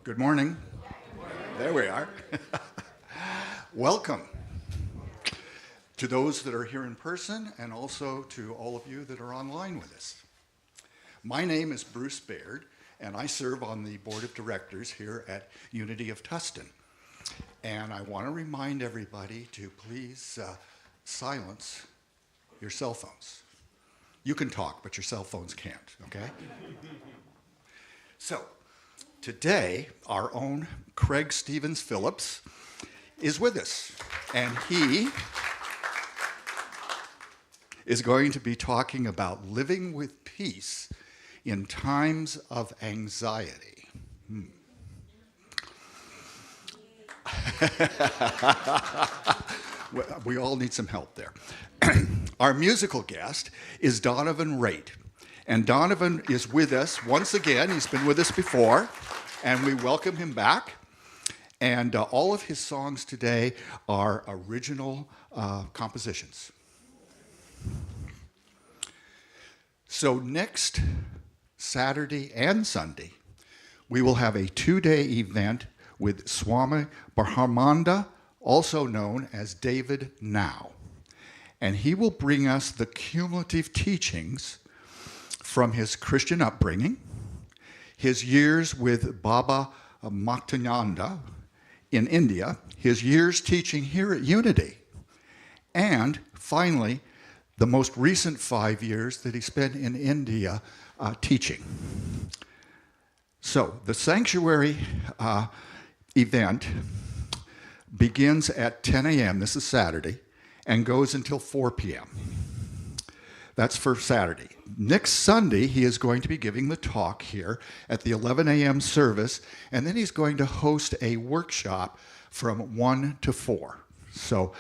Good morning. There we are. Welcome to those that are here in person and also to all of you that are online with us. My name is Bruce Baird, and I serve on the board of directors here at UoT of Tustin. And I want to remind everybody to please silence your cell phones. You can talk, but your cell phones can't, okay? So, today, our own Craig Stevens Phillips is with us, and he is going to be talking about living with peace in times of anxiety. We all need some help there. Our musical guest is Donovan Raitt. And Donovan is with us once again. He's been with us before, and we welcome him back. And all of his songs today are original compositions. So next Saturday and Sunday, we will have a 2-day event with Swami Brahmananda, also known as David Now. And he will bring us the cumulative teachings from his Christian upbringing, his years with Baba Muktananda in India, his years teaching here at UoT, and finally, the most recent 5 years that he spent in India teaching. So the sanctuary event begins at 10 a.m., this is Saturday, and goes until 4 p.m. That's for Saturday. Next Sunday, he is going to be giving the talk here at the 11 a.m. service, and then he's going to host a workshop from 1 to 4. So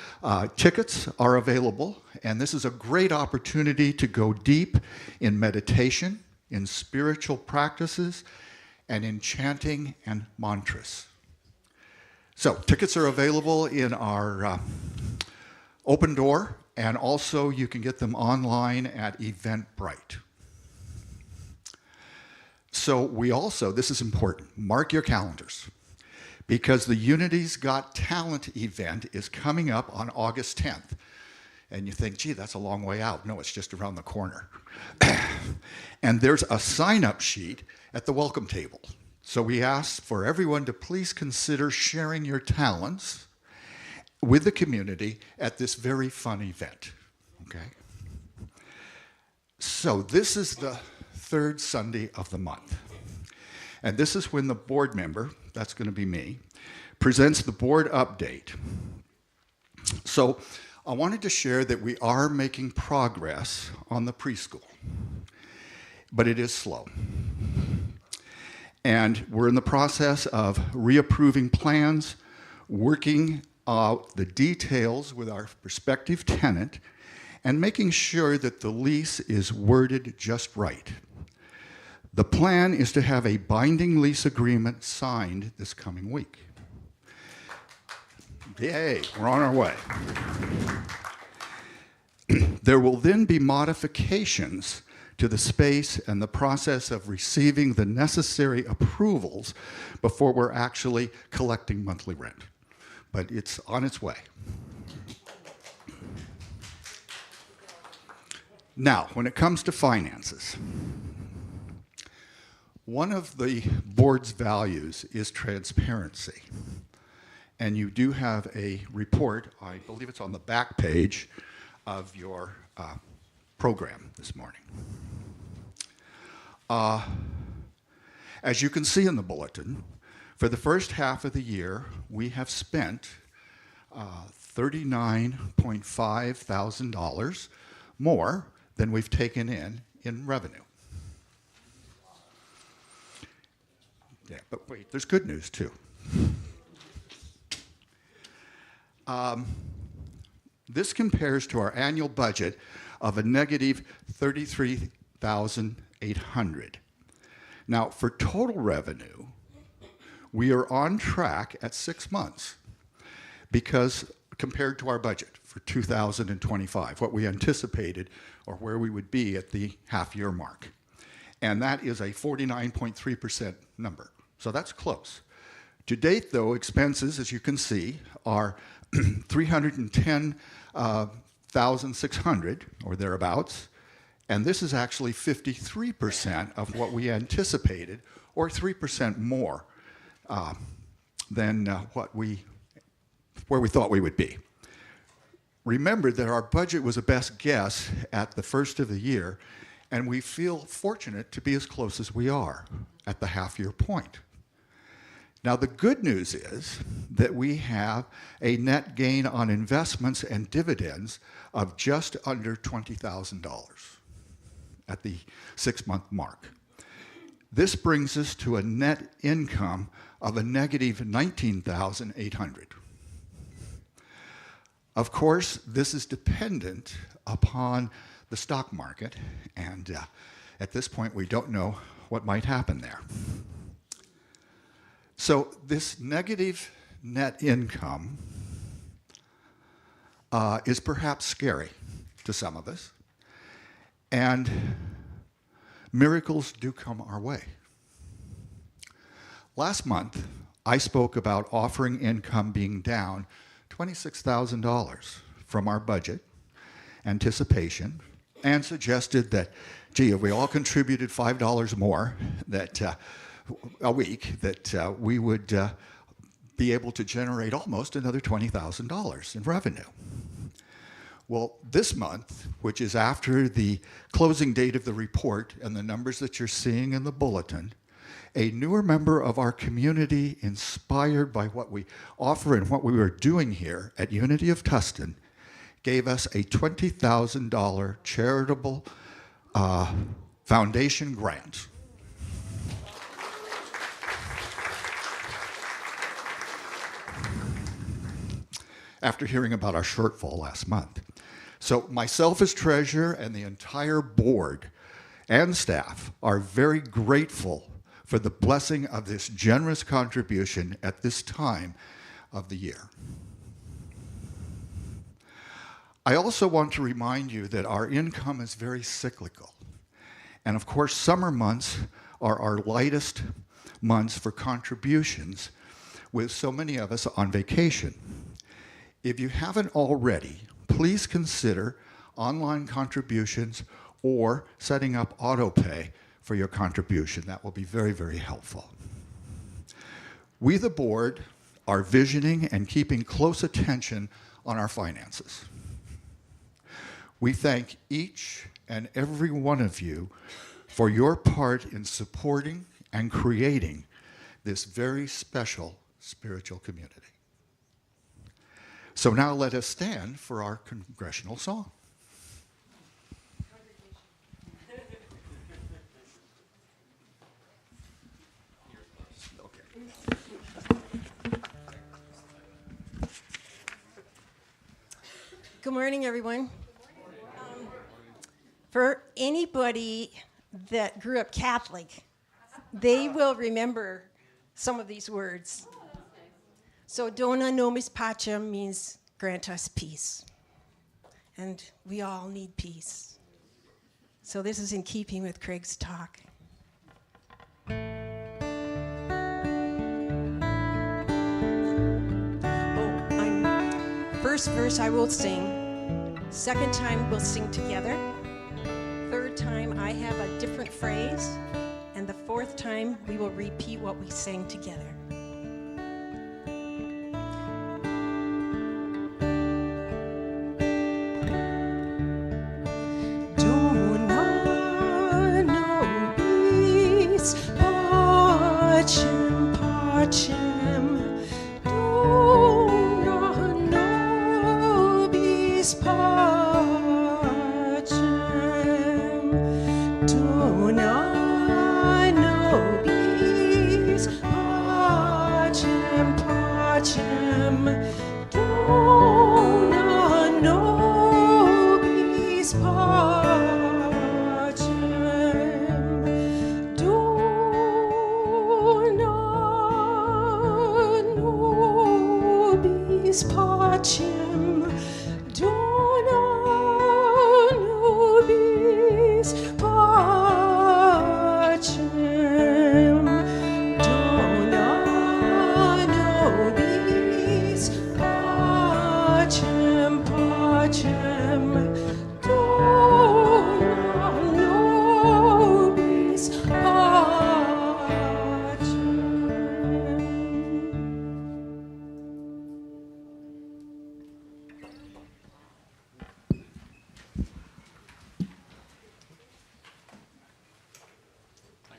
tickets are available, and this is a great opportunity to go deep in meditation, in spiritual practices, and in chanting and mantras. So tickets are available in our open door, and also you can get them online at Eventbrite. So we also, this is important, mark your calendars, because the UoT's Got Talent event is coming up on August 10th. And you think, gee, that's a long way out. No, it's just around the corner. And there's a sign-up sheet at the welcome table. So we ask for everyone to please consider sharing your talents with the community at this very fun event, okay? So this is the third Sunday of the month. And this is when the board member, that's going to be me, presents the board update. So I wanted to share that we are making progress on the preschool, but it is slow. And we're in the process of reapproving plans, working out the details with our prospective tenant, and making sure that the lease is worded just right. The plan is to have a binding lease agreement signed this coming week. Yay, we're on our way. There will then be modifications to the space and the process of receiving the necessary approvals before we're actually collecting monthly rent. But it's on its way. Now, when it comes to finances, one of the board's values is transparency. And you do have a report, I believe it's on the back page of your program this morning. As you can see in the bulletin, for the first half of the year, we have spent $39.5 thousand more than we've taken in revenue. Yeah, but wait, there's good news too. This compares to our annual budget of a negative $33,800. Now, for total revenue, we are on track at 6 months because compared to our budget for 2025, what we anticipated or where we would be at the half-year mark. And that is a 49.3% number. So that's close. To date, though, expenses, as you can see, are 310,600 or thereabouts, and this is actually 53% of what we anticipated, or 3% more than where we thought we would be. Remember that our budget was a best guess at the first of the year, and we feel fortunate to be as close as we are at the half-year point. Now, the good news is that we have a net gain on investments and dividends of just under $20,000 at the 6-month mark. This brings us to a net income of a negative 19,800. Of course, this is dependent upon the stock market, and at this point, we don't know what might happen there. So this negative net income is perhaps scary to some of us, and miracles do come our way. Last month, I spoke about offering income being down $26,000 from our budget anticipation, and suggested that, gee, if we all contributed $5 more a week, that we would be able to generate almost another $20,000 in revenue. Well, this month, which is after the closing date of the report and the numbers that you're seeing in the bulletin, a newer member of our community, inspired by what we offer and what we were doing here at Unity of Tustin, gave us a $20,000 charitable foundation grant. After hearing about our shortfall last month. So myself as treasurer and the entire board and staff are very grateful for the blessing of this generous contribution at this time of the year. I also want to remind you that our income is very cyclical. And of course, summer months are our lightest months for contributions, with so many of us on vacation. If you haven't already, please consider online contributions or setting up auto pay for your contribution. That will be very, very helpful. We, the board, are visioning and keeping close attention on our finances. We thank each and every one of you for your part in supporting and creating this very special spiritual community. So now let us stand for our congregational song. Good morning, everyone. For anybody that grew up Catholic, they will remember some of these words. So Dona Nobis Pacem means grant us peace. And we all need peace. So this is in keeping with Craig's talk. First verse I will sing. Second time we'll sing together. Third time I have a different phrase. And the fourth time we will repeat what we sang together.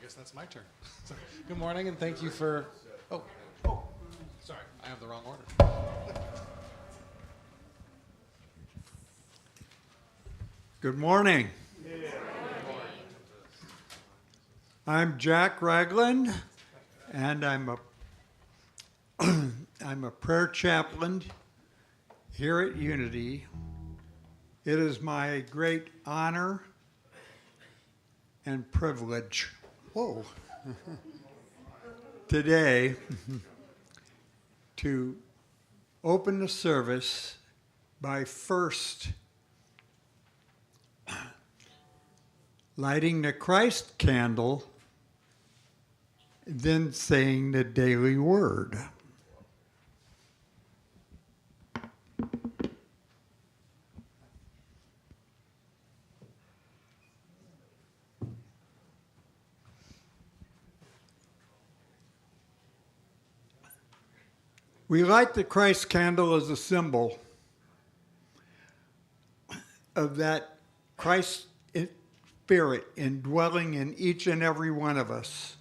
guess that's my turn. So, good morning, and thank you for. Oh, sorry, I have the wrong order. Good morning. I'm Jack Ragland, and I'm a prayer chaplain here at Unity. It is my great honor and privilege today to open the service by first lighting the Christ candle, then saying the daily word. We light the Christ candle as a symbol of that Christ Spirit indwelling in each and every one of us,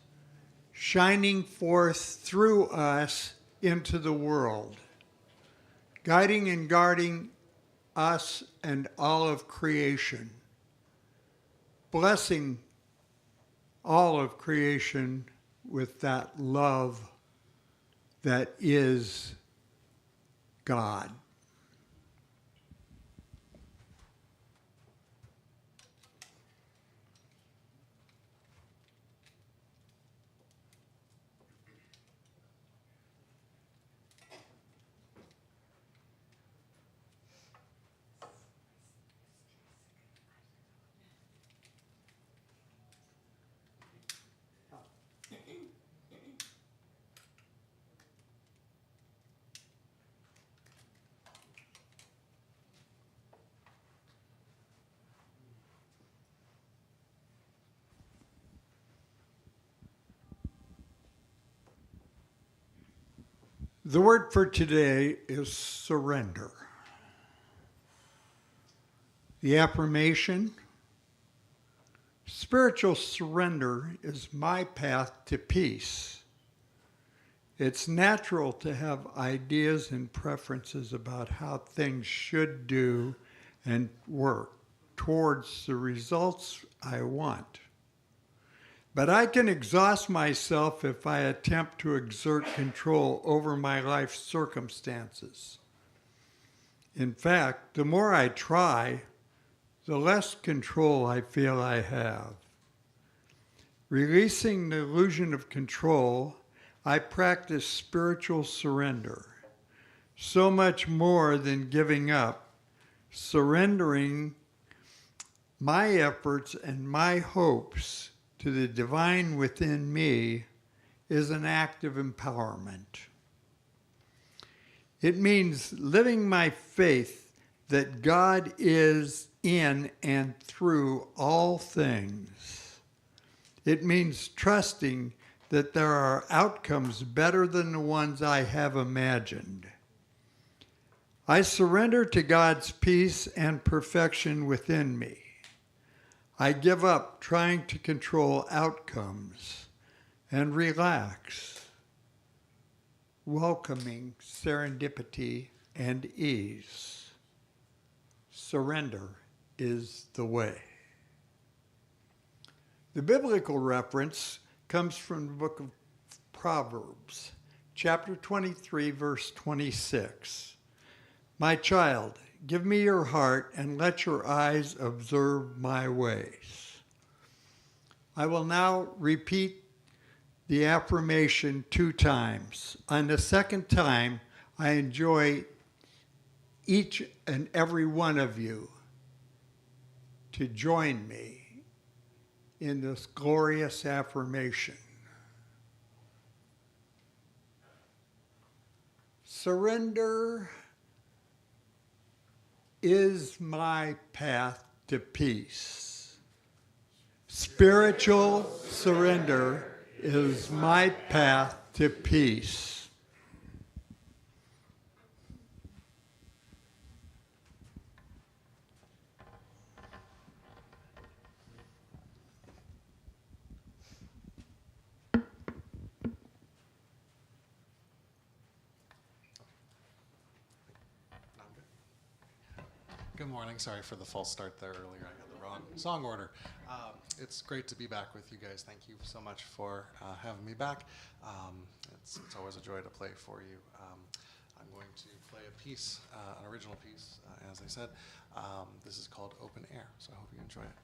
shining forth through us into the world, guiding and guarding us and all of creation, blessing all of creation with that love that is God. The word for today is surrender. The affirmation, spiritual surrender is my path to peace. It's natural to have ideas and preferences about how things should do and work towards the results I want. But I can exhaust myself if I attempt to exert control over my life circumstances. In fact, the more I try, the less control I feel I have. Releasing the illusion of control, I practice spiritual surrender. So much more than giving up, surrendering my efforts and my hopes to the divine within me is an act of empowerment. It means living my faith that God is in and through all things. It means trusting that there are outcomes better than the ones I have imagined. I surrender to God's peace and perfection within me. I give up trying to control outcomes and relax, welcoming serendipity and ease. Surrender is the way. The biblical reference comes from the book of Proverbs, chapter 23, verse 26. My child, give me your heart and let your eyes observe my ways. I will now repeat the affirmation 2 times. On the second time, I enjoy each and every one of you to join me in this glorious affirmation. Surrender is my path to peace. Spiritual surrender is my path to peace. Good morning. Sorry for the false start there earlier. I had the wrong song order. It's great to be back with you guys. Thank you so much for having me back. It's always a joy to play for you. I'm going to play a piece, an original piece, as I said. This is called Open Air, so I hope you enjoy it.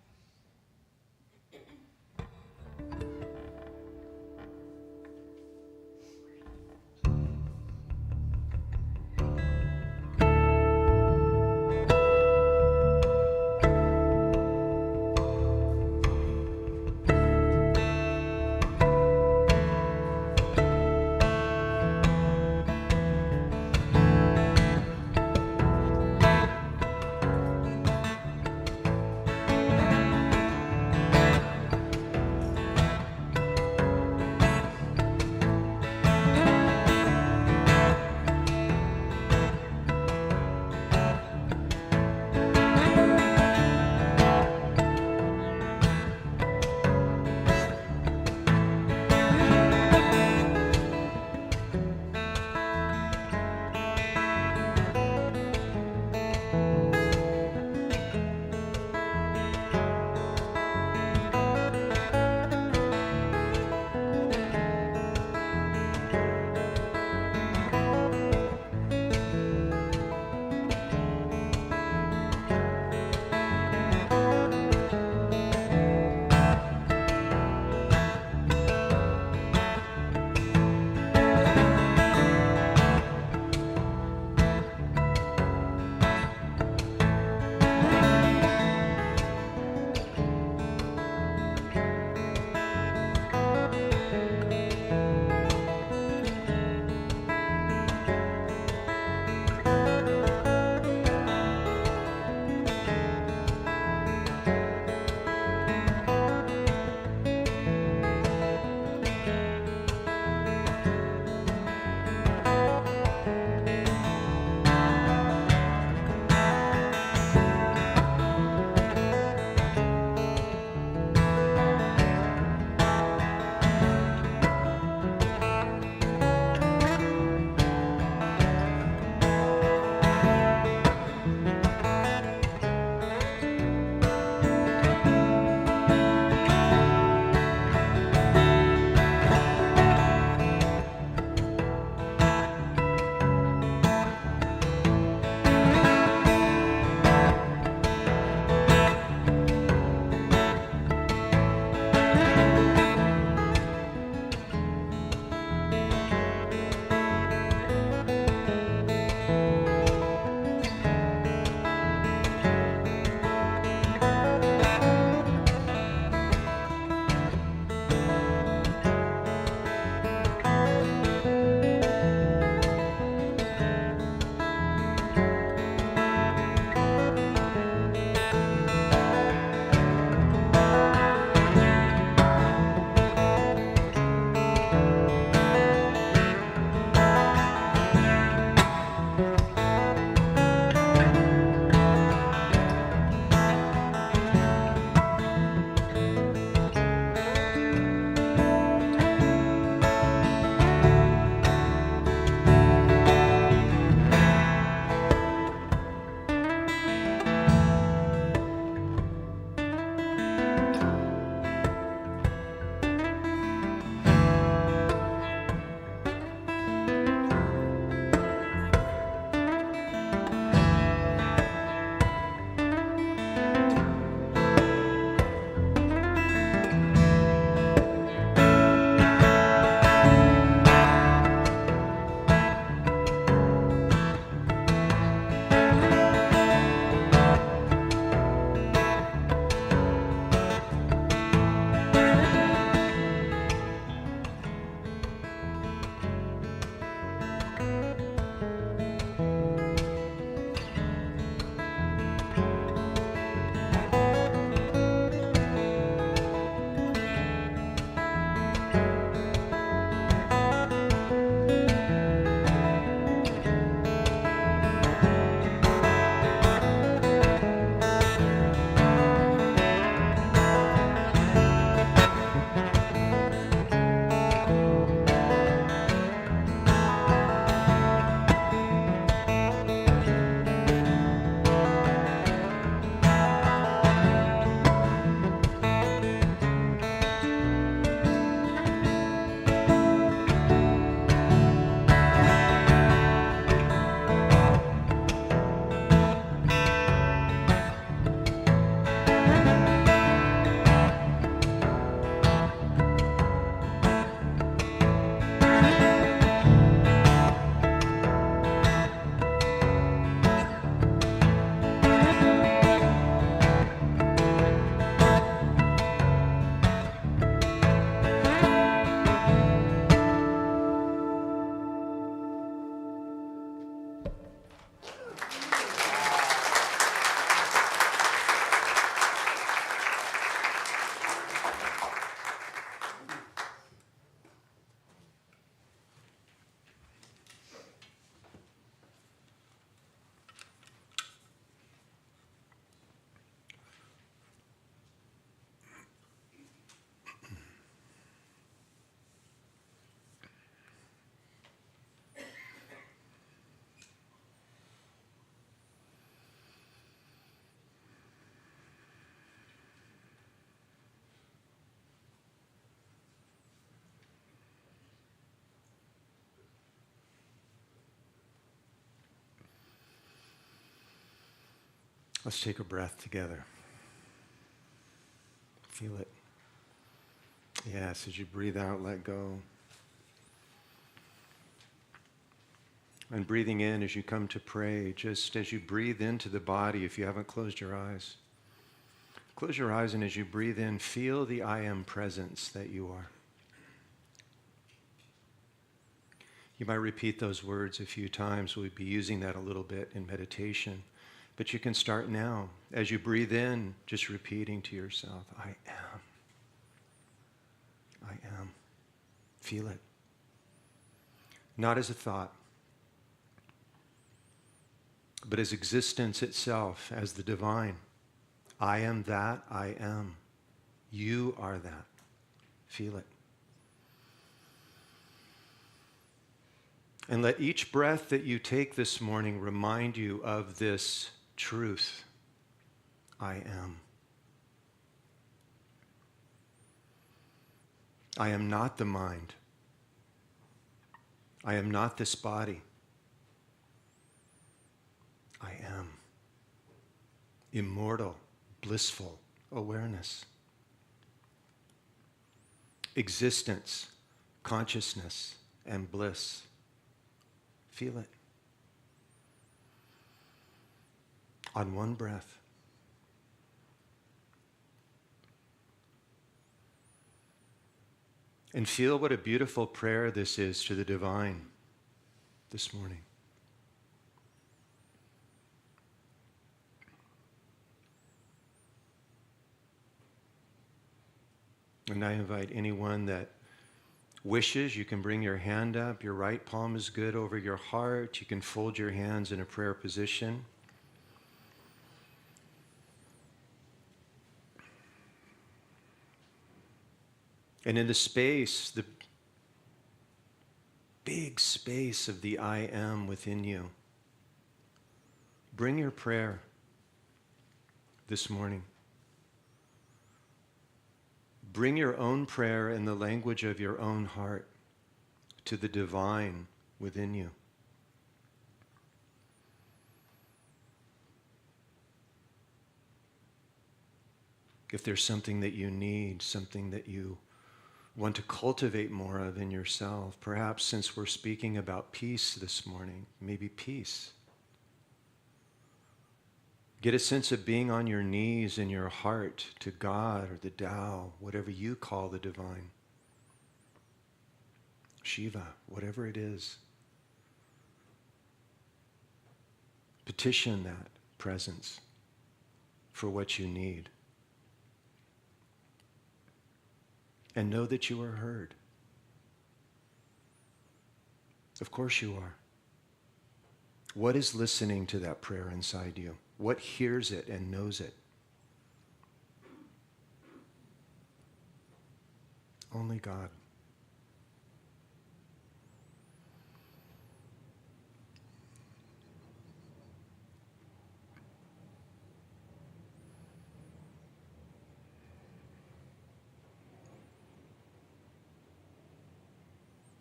Let's take a breath together. Feel it. Yes, as you breathe out, let go. And breathing in as you come to pray, just as you breathe into the body, if you haven't closed your eyes, close your eyes, and as you breathe in, feel the I am presence that you are. You might repeat those words a few times. We'll be using that a little bit in meditation. But you can start now. As you breathe in, just repeating to yourself, I am. I am. Feel it. Not as a thought, but as existence itself, as the divine. I am that I am. You are that. Feel it. And let each breath that you take this morning remind you of this truth. I am. I am not the mind. I am not this body. I am immortal, blissful awareness. Existence, consciousness, and bliss. Feel it. On one breath. And feel what a beautiful prayer this is to the divine this morning. And I invite anyone that wishes, you can bring your hand up. Your right palm is good over your heart. You can fold your hands in a prayer position. And in the space, the big space of the I am within you, bring your prayer this morning. Bring your own prayer in the language of your own heart to the divine within you. If there's something that you need, something that you want to cultivate more of in yourself, perhaps since we're speaking about peace this morning, maybe peace. Get a sense of being on your knees in your heart to God or the Tao, whatever you call the divine. Shiva, whatever it is. Petition that presence for what you need. And know that you are heard. Of course you are. What is listening to that prayer inside you? What hears it and knows it? Only God.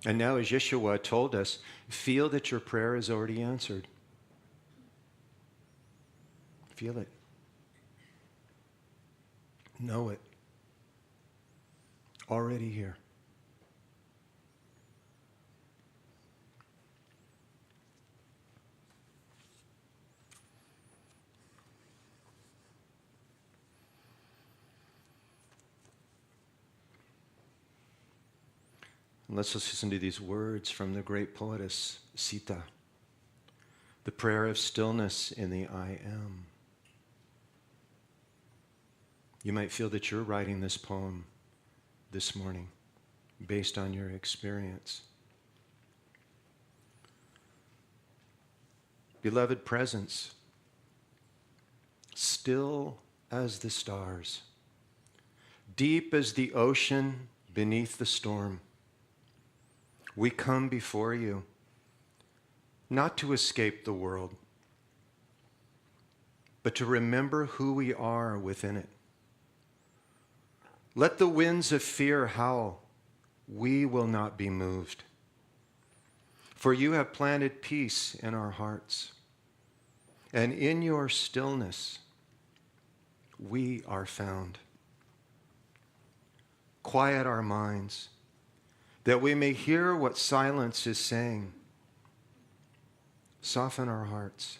And now, as Yeshua told us, feel that your prayer is already answered. Feel it. Know it. Already here. And let's listen to these words from the great poetess Sita. The prayer of stillness in the I am. You might feel that you're writing this poem this morning based on your experience. Beloved presence, still as the stars, deep as the ocean beneath the storm, we come before you, not to escape the world, but to remember who we are within it. Let the winds of fear howl, we will not be moved. For you have planted peace in our hearts, and in your stillness we are found. Quiet our minds, that we may hear what silence is saying. Soften our hearts,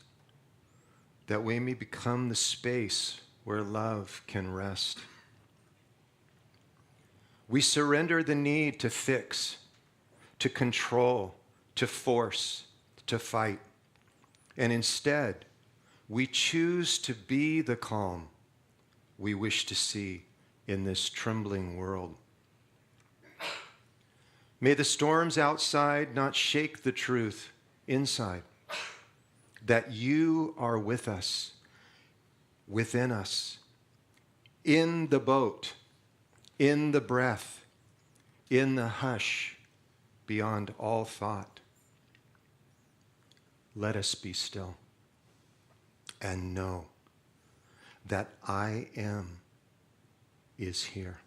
that we may become the space where love can rest. We surrender the need to fix, to control, to force, to fight. And instead, we choose to be the calm we wish to see in this trembling world. May the storms outside not shake the truth inside, that you are with us, within us, in the boat, in the breath, in the hush, beyond all thought. Let us be still and know that I am is here.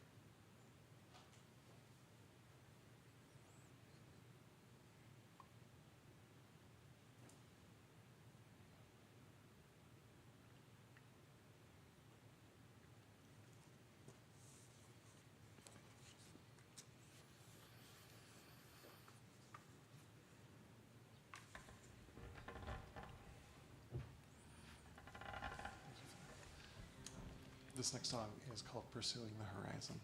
This next song is called Pursuing the Horizon.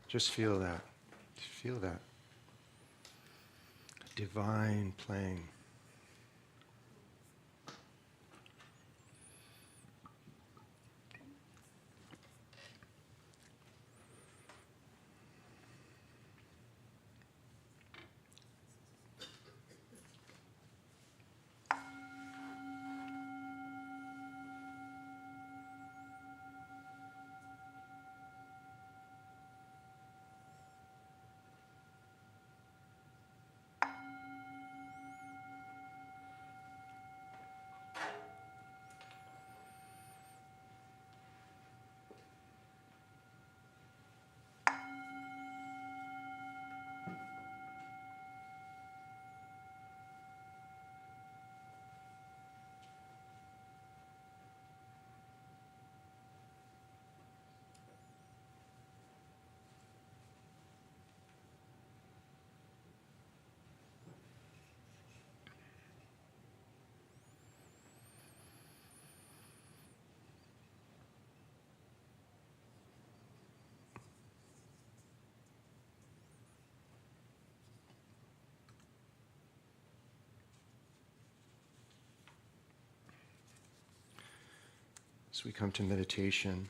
Just feel that. Just feel that. Divine playing. As we come to meditation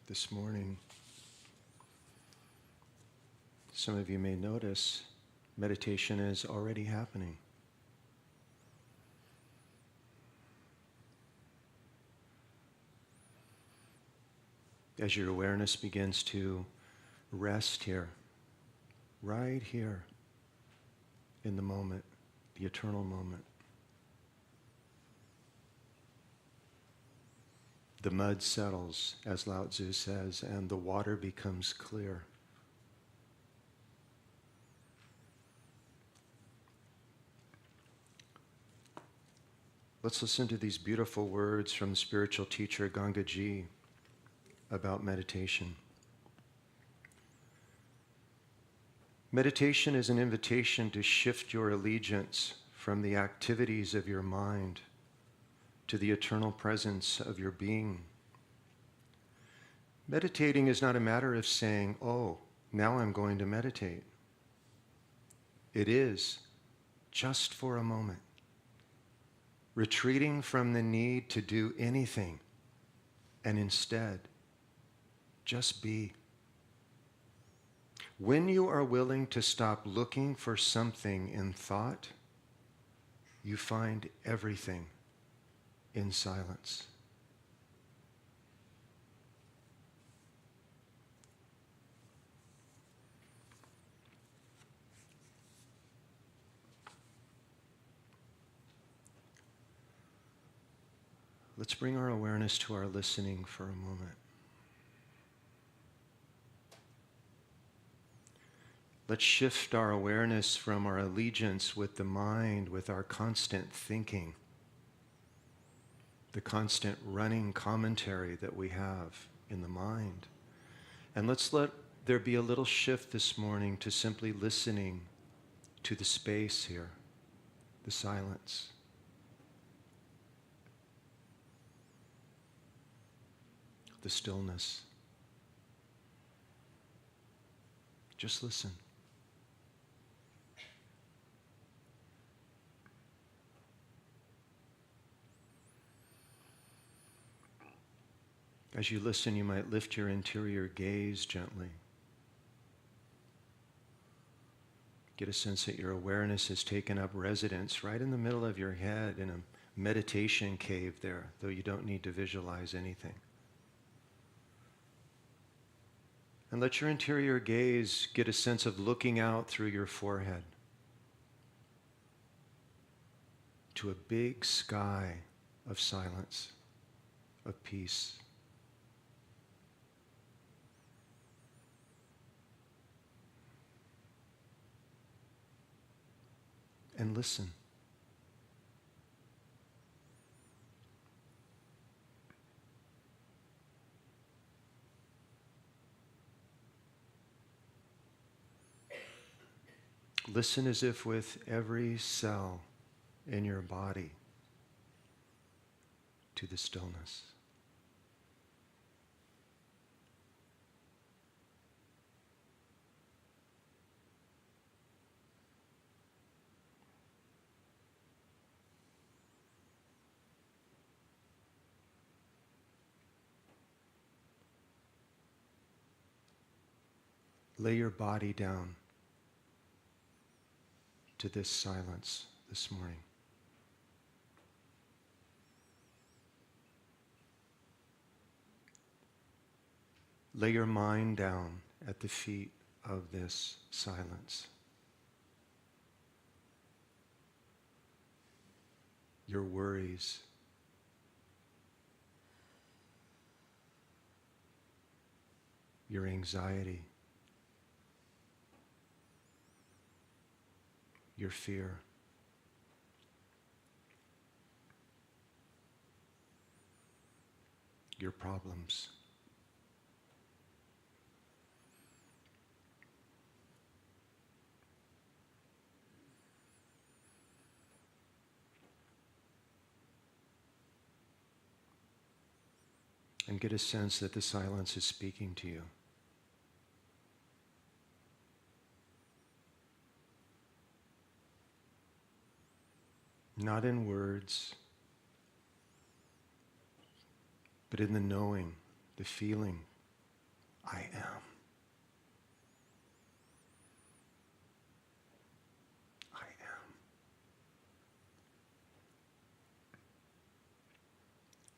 this morning, some of you may notice meditation is already happening. As your awareness begins to rest here, right here in the moment, the eternal moment. The mud settles, as Lao Tzu says, and the water becomes clear. Let's listen to these beautiful words from spiritual teacher Gangaji about meditation. Meditation is an invitation to shift your allegiance from the activities of your mind to the eternal presence of your being. Meditating is not a matter of saying, oh, now I'm going to meditate. It is, just for a moment, retreating from the need to do anything and instead just be. When you are willing to stop looking for something in thought, you find everything in silence. Let's bring our awareness to our listening for a moment. Let's shift our awareness from our allegiance with the mind, with our constant thinking, the constant running commentary that we have in the mind. And let's let there be a little shift this morning to simply listening to the space here, the silence. The stillness. Just listen. As you listen, you might lift your interior gaze gently. Get a sense that your awareness has taken up residence right in the middle of your head in a meditation cave there, though you don't need to visualize anything. And let your interior gaze get a sense of looking out through your forehead to a big sky of silence, of peace. And listen. Listen as if with every cell in your body to the stillness. lay your body down to this silence this morning. Lay your mind down at the feet of this silence. Your worries, your anxiety, your fear, your problems. And get a sense that the silence is speaking to you. Not in words, but in the knowing, the feeling, I am. I am.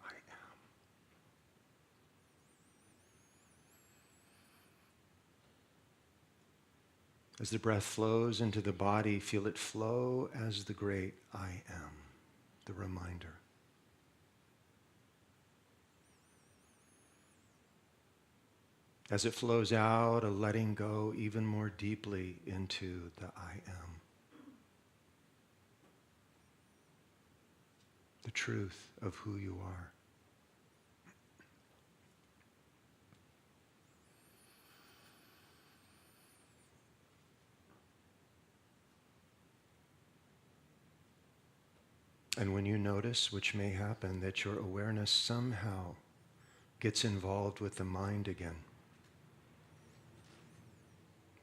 I am. As the breath flows into the body, feel it flow as the great I am, the reminder. As it flows out, a letting go even more deeply into the I am. The truth of who you are. And when you notice, which may happen, that your awareness somehow gets involved with the mind again,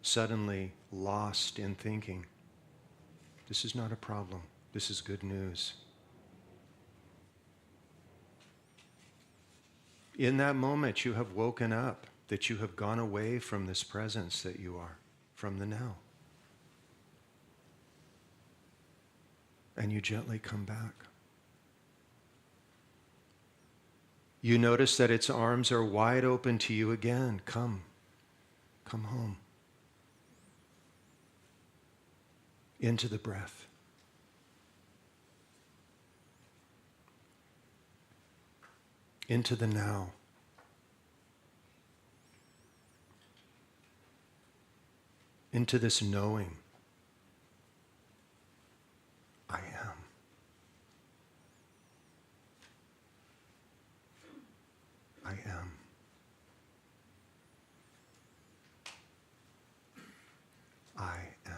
suddenly lost in thinking, this is not a problem. This is good news. In that moment, you have woken up, that you have gone away from this presence that you are, from the now. And you gently come back. You notice that its arms are wide open to you again. Come home. Into the breath. Into the now. Into this knowing. I am. I am. I am.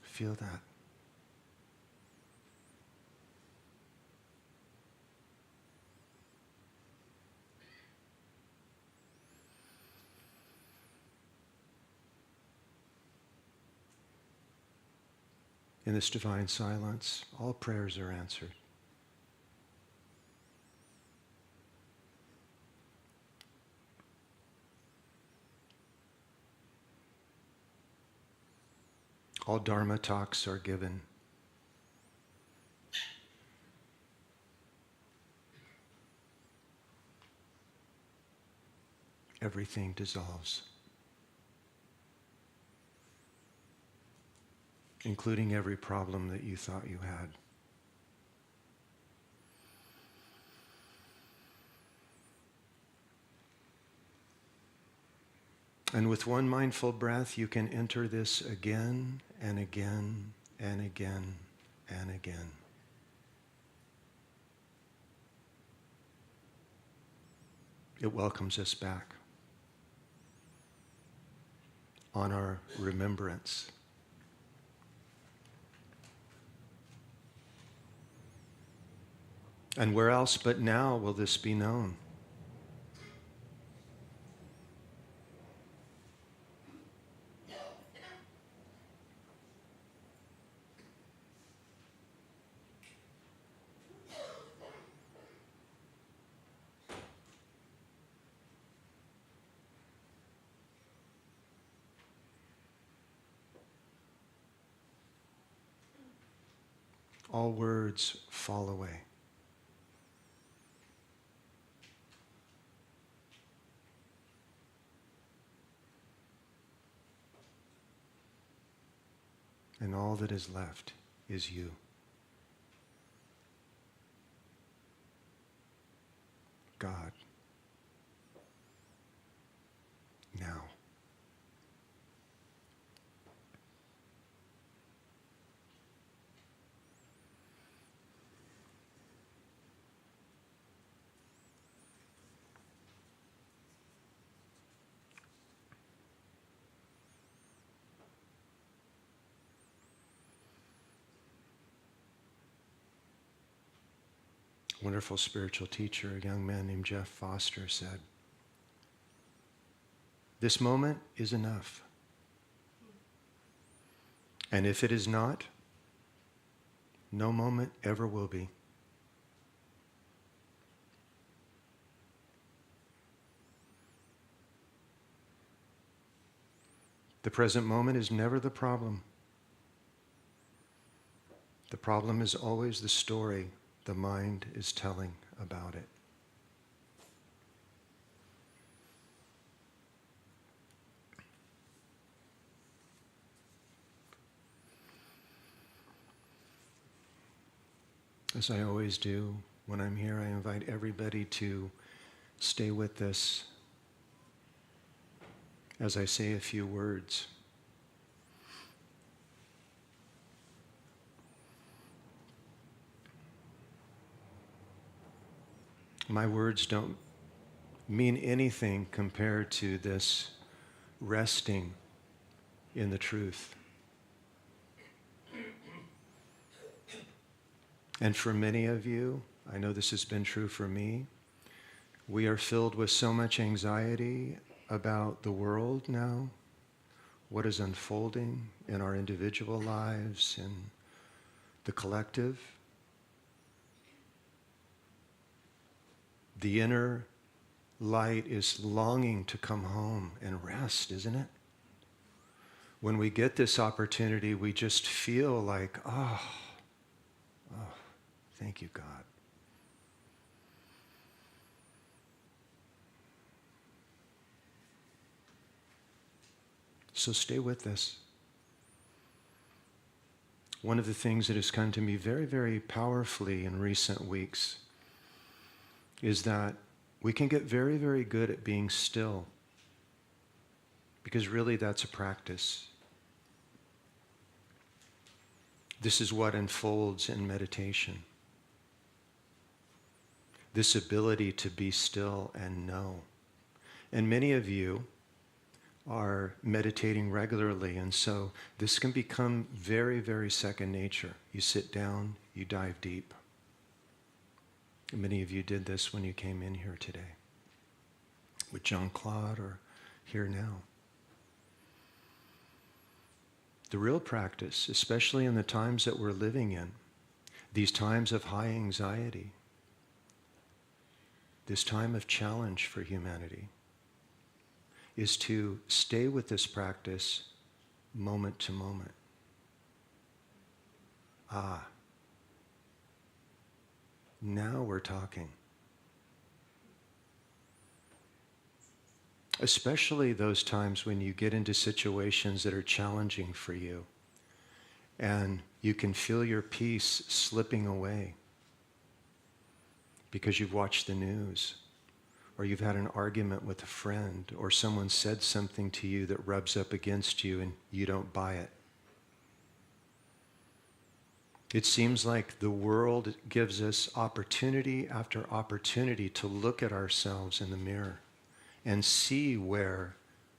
Feel that. In this divine silence, all prayers are answered. All Dharma talks are given. Everything dissolves. including every problem that you thought you had. And with one mindful breath, you can enter this again and again and again and again. It welcomes us back on our remembrance. And where else but now will this be known? All words fall away. And all that is left is you. God. Now. Wonderful spiritual teacher, a young man named Jeff Foster, said, "This moment is enough. And if it is not, no moment ever will be." The present moment is never the problem. The problem is always the story the mind is telling about it. As I always do when I'm here, I invite everybody to stay with this as I say a few words. My words don't mean anything compared to this resting in the truth. And for many of you, I know this has been true for me, we are filled with so much anxiety about the world now, what is unfolding in our individual lives and the collective. The inner light is longing to come home and rest, isn't it? When we get this opportunity, we just feel like, oh, thank you, God. So stay with this. One of the things that has come to me very, very powerfully in recent weeks is that we can get very, very good at being still, because really that's a practice. This is what unfolds in meditation. This ability to be still and know. And many of you are meditating regularly, and so this can become very, very second nature. You sit down, you dive deep. Many of you did this when you came in here today with John Claude or here now. The real practice, especially in the times that we're living in, these times of high anxiety, this time of challenge for humanity, is to stay with this practice moment to moment. Now we're talking. Especially those times when you get into situations that are challenging for you. and you can feel your peace slipping away because you've watched the news, or you've had an argument with a friend, or someone said something to you that rubs up against you and you don't buy it. It seems like the world gives us opportunity after opportunity to look at ourselves in the mirror and see where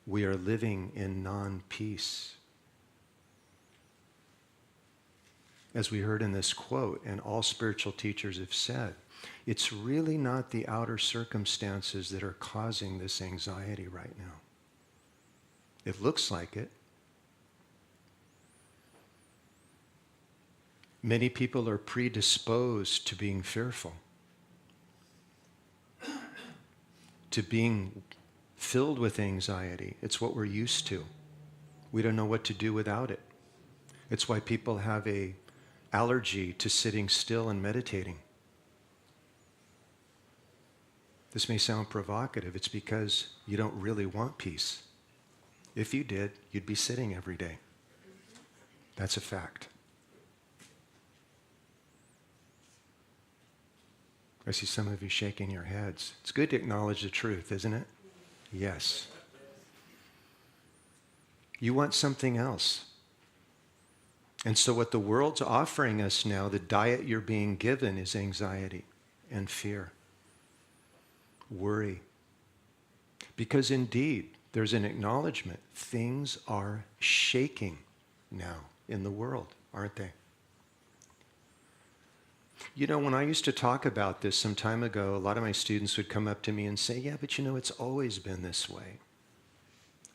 we are living in non-peace. As we heard in this quote, and all spiritual teachers have said, it's really not the outer circumstances that are causing this anxiety right now. It looks like it. Many people are predisposed to being fearful, to being filled with anxiety. It's what we're used to. We don't know what to do without it. It's why people have an allergy to sitting still and meditating. This may sound provocative. It's because you don't really want peace. If you did, you'd be sitting every day. That's a fact. I see some of you shaking your heads. It's good to acknowledge the truth, isn't it? Yes. You want something else. And so what the world's offering us now, the diet you're being given, is anxiety and fear, worry. Because indeed, there's an acknowledgement. Things are shaking now in the world, aren't they? You know, when I used to talk about this some time ago, a lot of my students would come up to me and say, yeah, but you know, it's always been this way.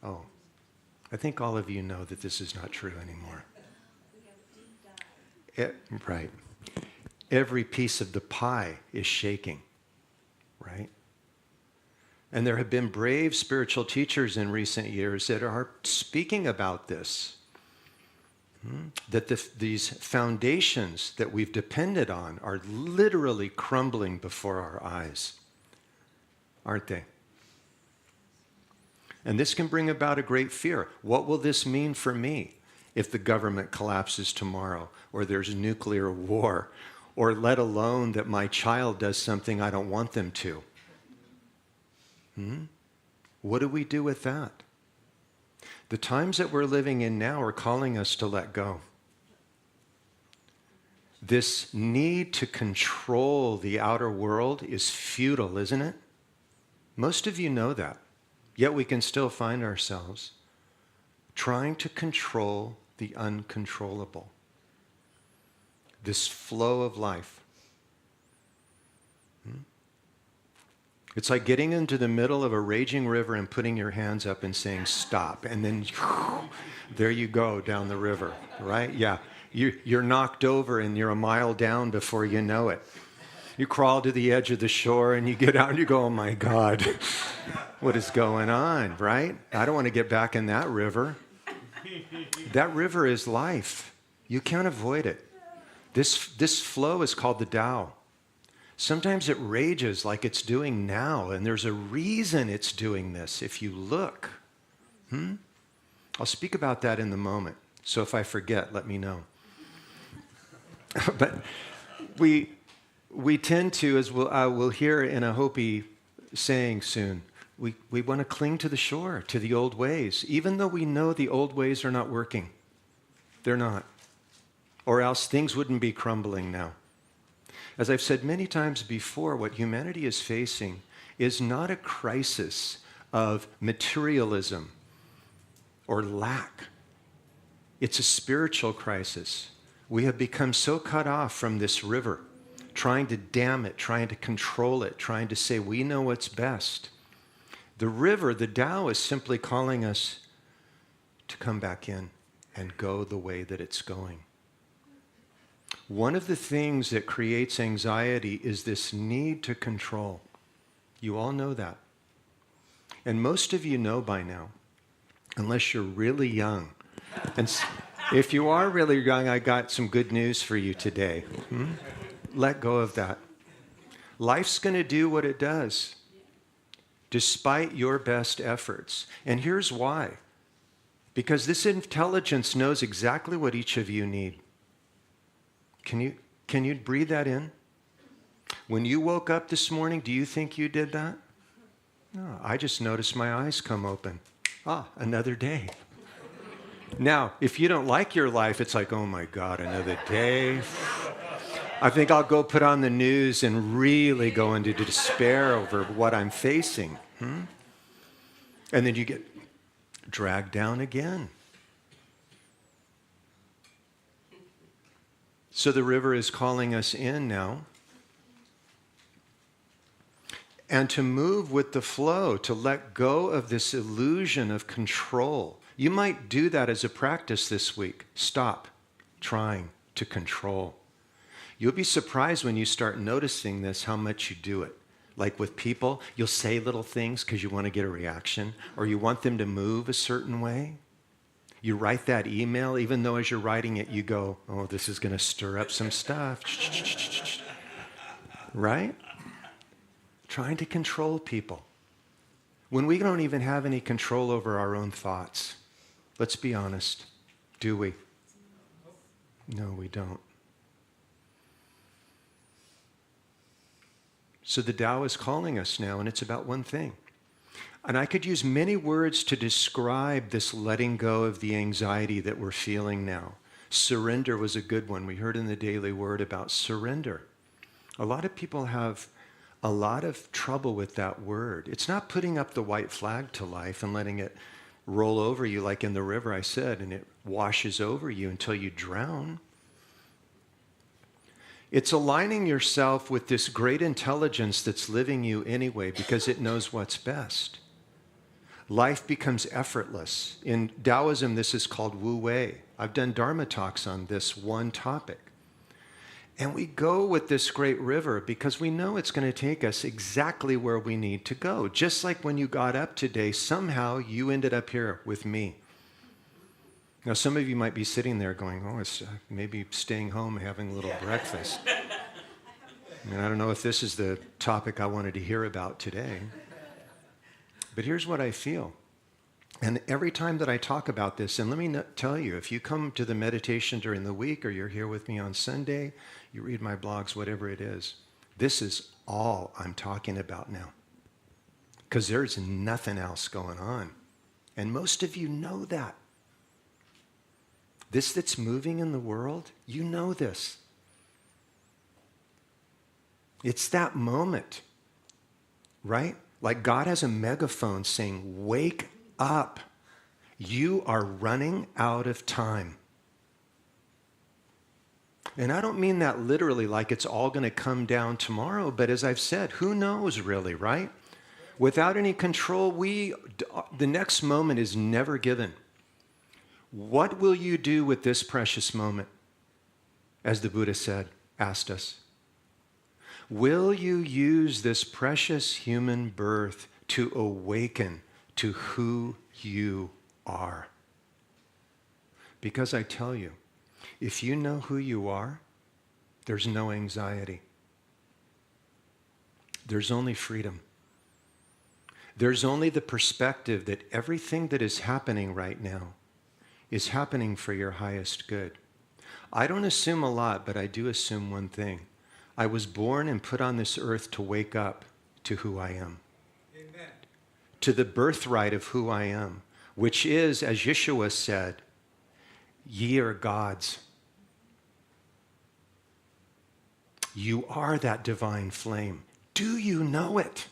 Oh, I think all of you know that this is not true anymore. Right. Every piece of the pie is shaking, right? And there have been brave spiritual teachers in recent years that are speaking about this. That these foundations that we've depended on are literally crumbling before our eyes, aren't they? And this can bring about a great fear. What will this mean for me if the government collapses tomorrow, or there's nuclear war, or let alone that my child does something I don't want them to? What do we do with that? The times that we're living in now are calling us to let go. This need to control the outer world is futile, isn't it? Most of you know that. Yet we can still find ourselves trying to control the uncontrollable. This flow of life. It's like getting into the middle of a raging river and putting your hands up and saying, stop. And then there you go down the river, right? Yeah. You're knocked over and you're a mile down before you know it. You crawl to the edge of the shore and you get out and you go, oh my God, what is going on, right? I don't want to get back in that river. That river is life. You can't avoid it. This flow is called the Tao. Sometimes it rages like it's doing now, and there's a reason it's doing this if you look. I'll speak about that in the moment. So if I forget, let me know. But we tend to, as we'll hear in a Hopi saying soon, we want to cling to the shore, to the old ways, even though we know the old ways are not working. They're not. Or else things wouldn't be crumbling now. As I've said many times before, what humanity is facing is not a crisis of materialism or lack. It's a spiritual crisis. We have become so cut off from this river, trying to dam it, trying to control it, trying to say we know what's best. The river, the Tao, is simply calling us to come back in and go the way that it's going. One of the things that creates anxiety is this need to control. You all know that. And most of you know by now, unless you're really young. And if you are really young, I got some good news for you today. Let go of that. Life's going to do what it does, despite your best efforts. And here's why. Because this intelligence knows exactly what each of you need. Can you breathe that in? When you woke up this morning, do you think you did that? No, I just noticed my eyes come open. Another day. Now, if you don't like your life, it's like, oh my God, another day. I think I'll go put on the news and really go into despair over what I'm facing. And then you get dragged down again. So the river is calling us in now. And to move with the flow, to let go of this illusion of control. You might do that as a practice this week. Stop trying to control. You'll be surprised when you start noticing this, how much you do it. Like with people, you'll say little things because you want to get a reaction, or you want them to move a certain way. You write that email, even though as you're writing it, you go, oh, this is going to stir up some stuff. Right? Trying to control people. When we don't even have any control over our own thoughts. Let's be honest. Do we? No, we don't. So the Tao is calling us now, and it's about one thing. And I could use many words to describe this letting go of the anxiety that we're feeling now. Surrender was a good one. We heard in the Daily Word about surrender. A lot of people have a lot of trouble with that word. It's not putting up the white flag to life and letting it roll over you like in the river, I said, and it washes over you until you drown. It's aligning yourself with this great intelligence that's living you anyway because it knows what's best. Life becomes effortless. In Taoism, this is called Wu Wei. I've done Dharma talks on this one topic. And we go with this great river because we know it's going to take us exactly where we need to go. Just like when you got up today, somehow you ended up here with me. Now, some of you might be sitting there going, oh, it's maybe staying home and having a little breakfast. And I don't know if this is the topic I wanted to hear about today. But here's what I feel. And every time that I talk about this, and let me tell you, if you come to the meditation during the week or you're here with me on Sunday, you read my blogs, whatever it is, this is all I'm talking about now. Because there's nothing else going on. And most of you know that. This that's moving in the world, you know this. It's that moment, right? Like God has a megaphone saying, wake up. You are running out of time. And I don't mean that literally like it's all going to come down tomorrow, but as I've said, who knows really, right? Without any control, the next moment is never given. What will you do with this precious moment? As the Buddha asked us. Will you use this precious human birth to awaken to who you are? Because I tell you, if you know who you are, there's no anxiety. There's only freedom. There's only the perspective that everything that is happening right now is happening for your highest good. I don't assume a lot, but I do assume one thing. I was born and put on this earth to wake up to who I am. Amen. To the birthright of who I am, which is, as Yeshua said, ye are gods. You are that divine flame. Do you know it?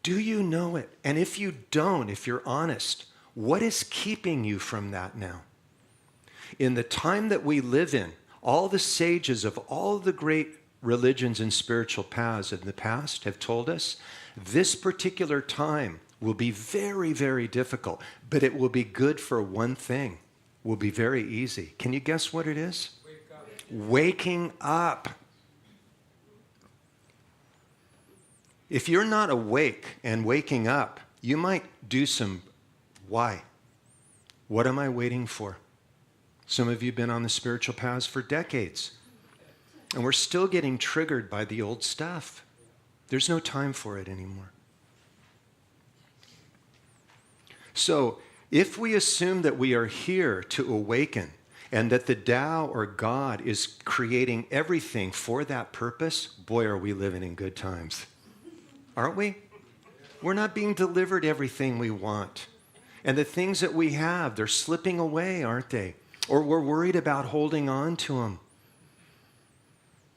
Do you know it? And if you don't, if you're honest, what is keeping you from that now? In the time that we live in, all the sages of all the great religions and spiritual paths in the past have told us this particular time will be very, very difficult, but it will be good for one thing. Will be very easy. Can you guess what it is? Waking up. If you're not awake and waking up, you might do some why? What am I waiting for? Some of you have been on the spiritual paths for decades, and we're still getting triggered by the old stuff. There's no time for it anymore. So if we assume that we are here to awaken and that the Tao or God is creating everything for that purpose, boy, are we living in good times. Aren't we? We're not being delivered everything we want. And the things that we have, they're slipping away, aren't they? Or we're worried about holding on to them.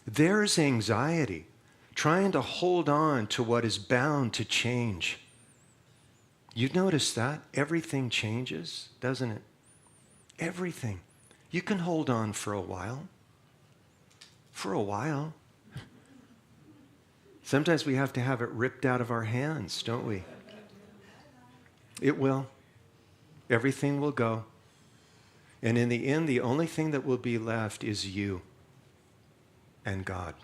There's anxiety, trying to hold on to what is bound to change. You've noticed that? Everything changes, doesn't it? Everything. You can hold on for a while. For a while. Sometimes we have to have it ripped out of our hands, don't we? It will. Everything will go. And in the end, the only thing that will be left is you and God.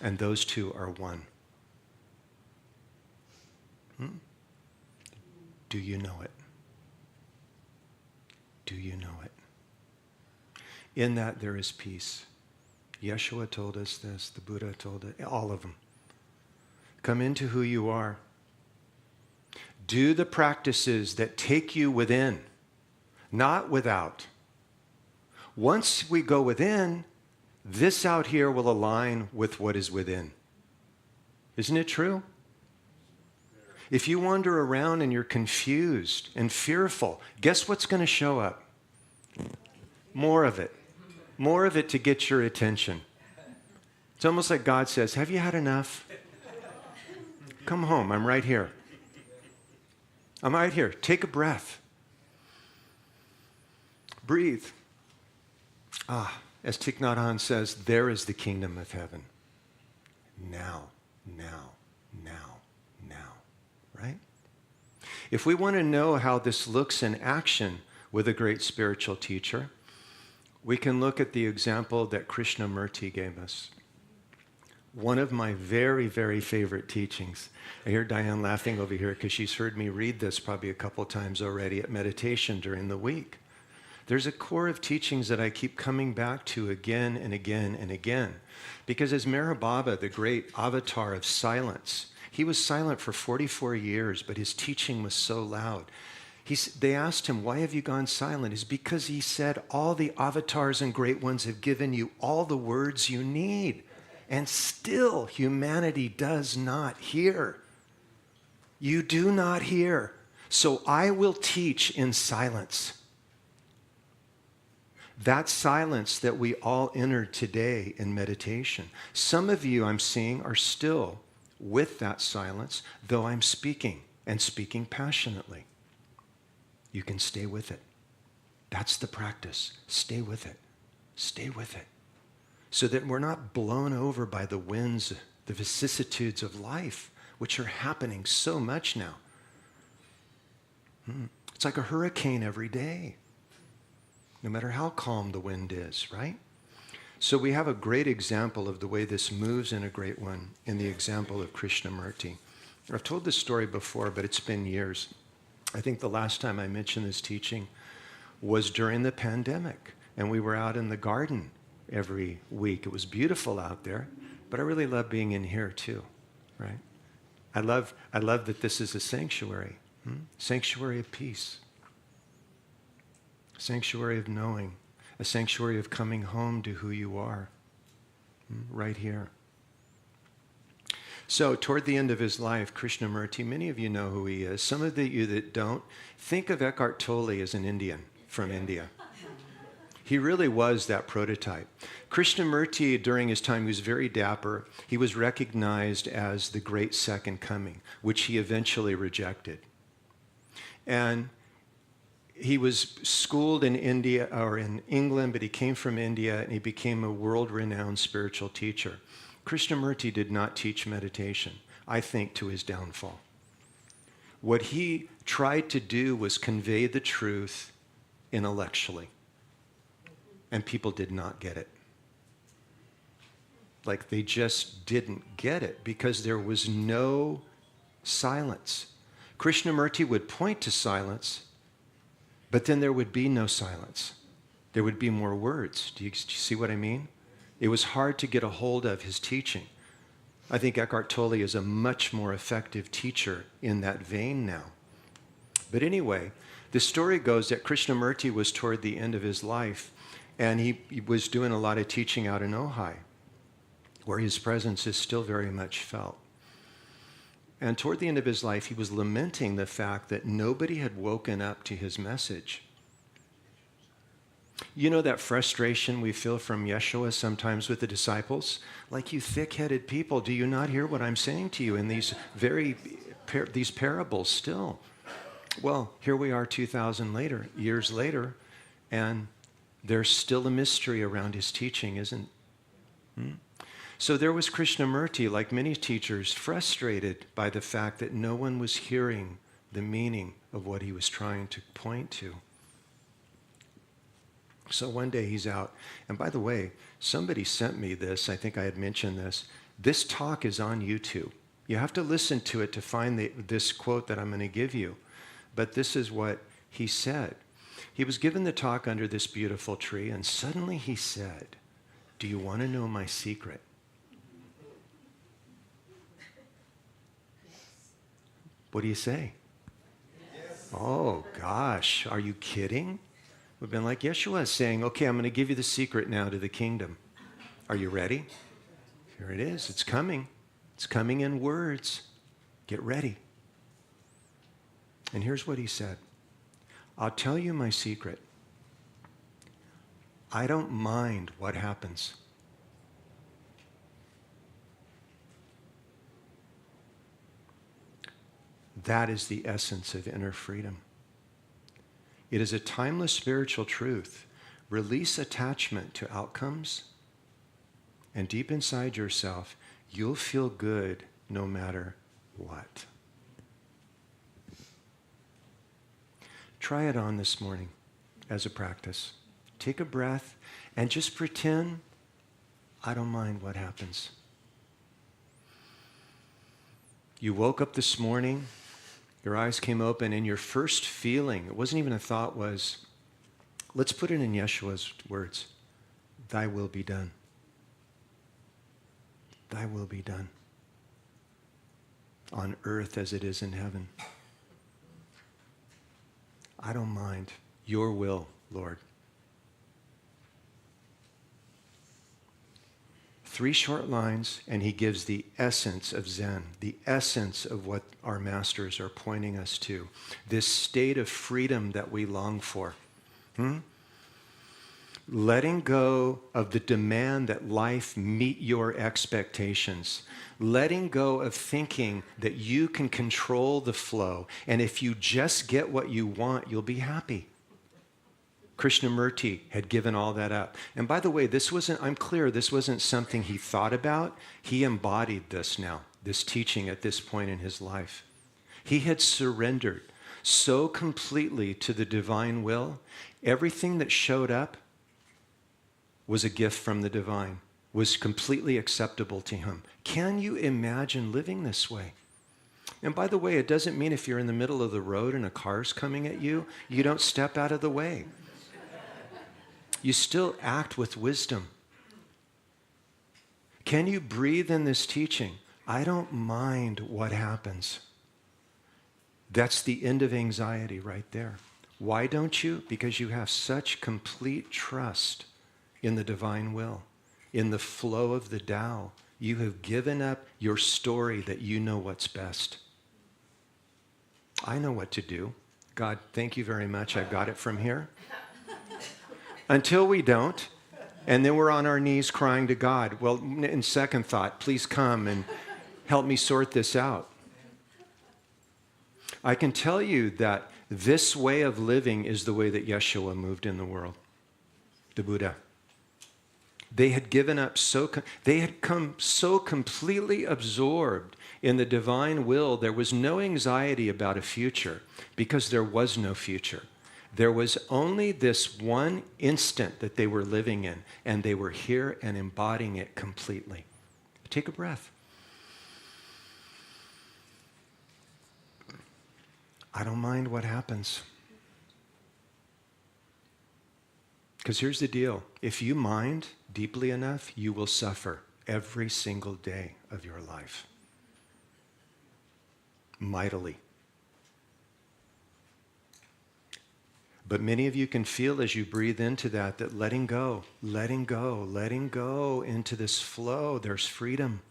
And those two are one. Do you know it? Do you know it? In that there is peace. Yeshua told us this, the Buddha told it, all of them. Come into who you are. Do the practices that take you within, not without. Once we go within, this out here will align with what is within. Isn't it true? If you wander around and you're confused and fearful, guess what's going to show up? More of it. More of it to get your attention. It's almost like God says, have you had enough? Come home. I'm right here. I'm right here. Take a breath. Breathe. As Thich Nhat Hanh says, there is the kingdom of heaven. Now, now, now, now. Right? If we want to know how this looks in action with a great spiritual teacher, we can look at the example that Krishnamurti gave us. One of my very, very favorite teachings. I hear Diane laughing over here because she's heard me read this probably a couple times already at meditation during the week. There's a core of teachings that I keep coming back to again and again and again. Because as Meher Baba, the great avatar of silence, he was silent for 44 years, but his teaching was so loud. They asked him, why have you gone silent? It's because he said, all the avatars and great ones have given you all the words you need. And still, humanity does not hear. You do not hear. So I will teach in silence. That silence that we all entered today in meditation. Some of you, I'm seeing, are still with that silence, though I'm speaking and speaking passionately. You can stay with it. That's the practice. Stay with it. Stay with it. So that we're not blown over by the winds, the vicissitudes of life, which are happening so much now. It's like a hurricane every day, no matter how calm the wind is, right? So we have a great example of the way this moves in a great one in the example of Krishnamurti. I've told this story before, but it's been years. I think the last time I mentioned this teaching was during the pandemic, and we were out in the garden every week. It was beautiful out there, but I really love being in here too, right? I love that this is a sanctuary, sanctuary of peace, sanctuary of knowing, a sanctuary of coming home to who you are, right here. So toward the end of his life, Krishnamurti, many of you know who he is. Some of you that don't, think of Eckhart Tolle as an Indian from India. He really was that prototype. Krishnamurti, during his time, he was very dapper. He was recognized as the great second coming, which he eventually rejected. And he was schooled in India or in England, but he came from India and he became a world-renowned spiritual teacher. Krishnamurti did not teach meditation, I think, to his downfall. What he tried to do was convey the truth intellectually, and people did not get it. Like they just didn't get it because there was no silence. Krishnamurti would point to silence, but then there would be no silence. There would be more words. Do you see what I mean? It was hard to get a hold of his teaching. I think Eckhart Tolle is a much more effective teacher in that vein now. But anyway, the story goes that Krishnamurti was toward the end of his life, and he was doing a lot of teaching out in Ojai, where his presence is still very much felt. And toward the end of his life, he was lamenting the fact that nobody had woken up to his message. You know that frustration we feel from Yeshua sometimes with the disciples? Like, you thick-headed people, do you not hear what I'm saying to you in these these parables still? Well, here we are 2,000 years later, and there's still a mystery around his teaching, isn't it? So there was Krishnamurti, like many teachers, frustrated by the fact that no one was hearing the meaning of what he was trying to point to. So one day he's out, and by the way, somebody sent me this. I think I had mentioned this. This talk is on YouTube. You have to listen to it to find this quote that I'm going to give you. But this is what he said. He was given the talk under this beautiful tree, and suddenly he said, "Do you want to know my secret?" What do you say? Yes. Oh, gosh, are you kidding? We've been like Yeshua is saying, okay, I'm going to give you the secret now to the kingdom. Are you ready? Here it is. It's coming. It's coming in words. Get ready. And here's what he said. I'll tell you my secret. I don't mind what happens. That is the essence of inner freedom. It is a timeless spiritual truth. Release attachment to outcomes, and deep inside yourself, you'll feel good no matter what. Try it on this morning as a practice. Take a breath and just pretend, I don't mind what happens. You woke up this morning, your eyes came open, and your first feeling, it wasn't even a thought, was, let's put it in Yeshua's words, thy will be done. Thy will be done on earth as it is in heaven. I don't mind. Your will, Lord. 3 short lines, and he gives the essence of Zen, the essence of what our masters are pointing us to, this state of freedom that we long for. Letting go of the demand that life meet your expectations. Letting go of thinking that you can control the flow, and if you just get what you want, you'll be happy. Krishnamurti had given all that up. And by the way, I'm clear, this wasn't something he thought about. He embodied this now, this teaching at this point in his life. He had surrendered so completely to the divine will. Everything that showed up was a gift from the divine, was completely acceptable to him. Can you imagine living this way? And by the way, it doesn't mean if you're in the middle of the road and a car's coming at you, you don't step out of the way. You still act with wisdom. Can you breathe in this teaching? I don't mind what happens. That's the end of anxiety right there. Why don't you? Because you have such complete trust in the divine will, in the flow of the Tao. You have given up your story that you know what's best. I know what to do. God, thank you very much. I got it from here. Until we don't, and then we're on our knees crying to God. Well, in second thought, please come and help me sort this out. I can tell you that this way of living is the way that Yeshua moved in the world, the Buddha. They had given up they had come so completely absorbed in the divine will, there was no anxiety about a future because there was no future. There was only this one instant that they were living in, and they were here and embodying it completely. Take a breath. I don't mind what happens. Because here's the deal. If you mind deeply enough, you will suffer every single day of your life. Mightily. But many of you can feel as you breathe into that letting go into this flow, there's freedom.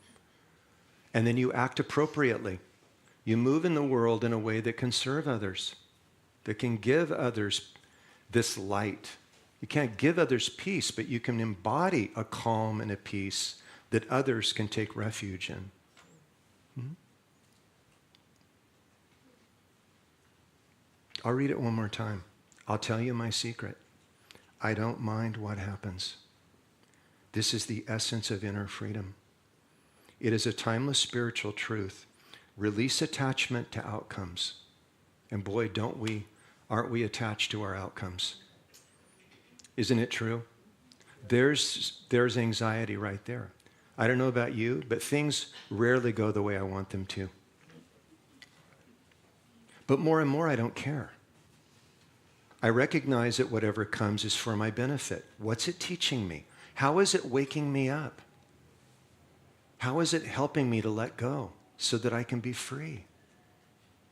And then you act appropriately. You move in the world in a way that can serve others, that can give others this light. You can't give others peace, but you can embody a calm and a peace that others can take refuge in. I'll read it one more time. I'll tell you my secret. I don't mind what happens. This is the essence of inner freedom. It is a timeless spiritual truth. Release attachment to outcomes. And boy, aren't we attached to our outcomes? Isn't it true? There's anxiety right there. I don't know about you, but things rarely go the way I want them to. But more and more, I don't care. I recognize that whatever comes is for my benefit. What's it teaching me? How is it waking me up? How is it helping me to let go so that I can be free?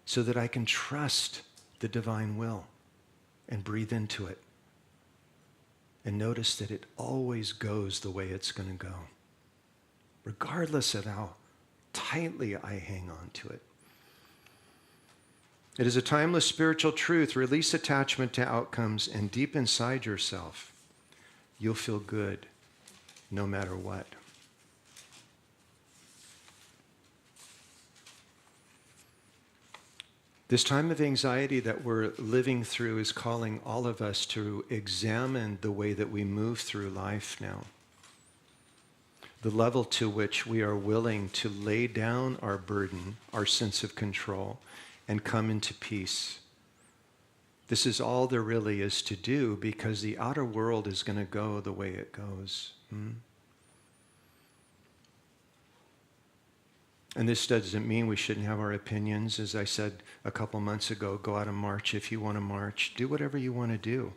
So that I can trust the divine will and breathe into it. And notice that it always goes the way it's going to go, regardless of how tightly I hang on to it. It is a timeless spiritual truth. Release attachment to outcomes, and deep inside yourself, you'll feel good no matter what. This time of anxiety that we're living through is calling all of us to examine the way that we move through life now. The level to which we are willing to lay down our burden, our sense of control, and come into peace. This is all there really is to do, because the outer world is going to go the way it goes. And this doesn't mean we shouldn't have our opinions. As I said a couple months ago, go out and march if you want to march. Do whatever you want to do.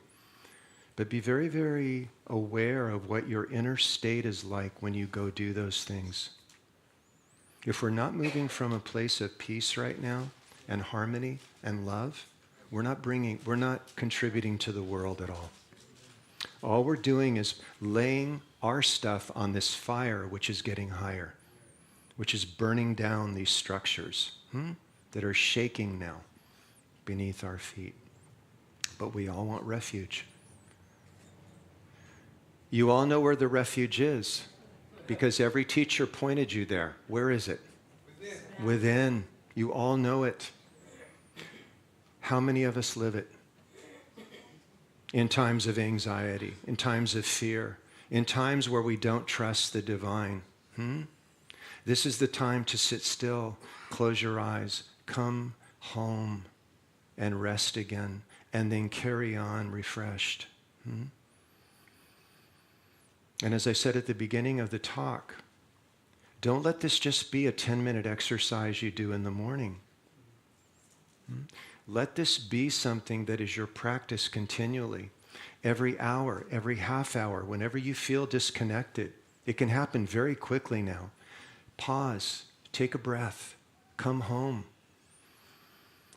But be very, very aware of what your inner state is like when you go do those things. If we're not moving from a place of peace right now, and harmony and love, we're not contributing to the world at all. All we're doing is laying our stuff on this fire, which is getting higher, which is burning down these structures that are shaking now beneath our feet. But we all want refuge. You all know where the refuge is, because every teacher pointed you there. Where is it? Within. You all know it. How many of us live it? In times of anxiety, in times of fear, in times where we don't trust the divine. This is the time to sit still, close your eyes, come home, and rest again, and then carry on refreshed. And as I said at the beginning of the talk, don't let this just be a 10-minute exercise you do in the morning. Let this be something that is your practice continually. Every hour, every half hour, whenever you feel disconnected. It can happen very quickly now. Pause, take a breath, come home.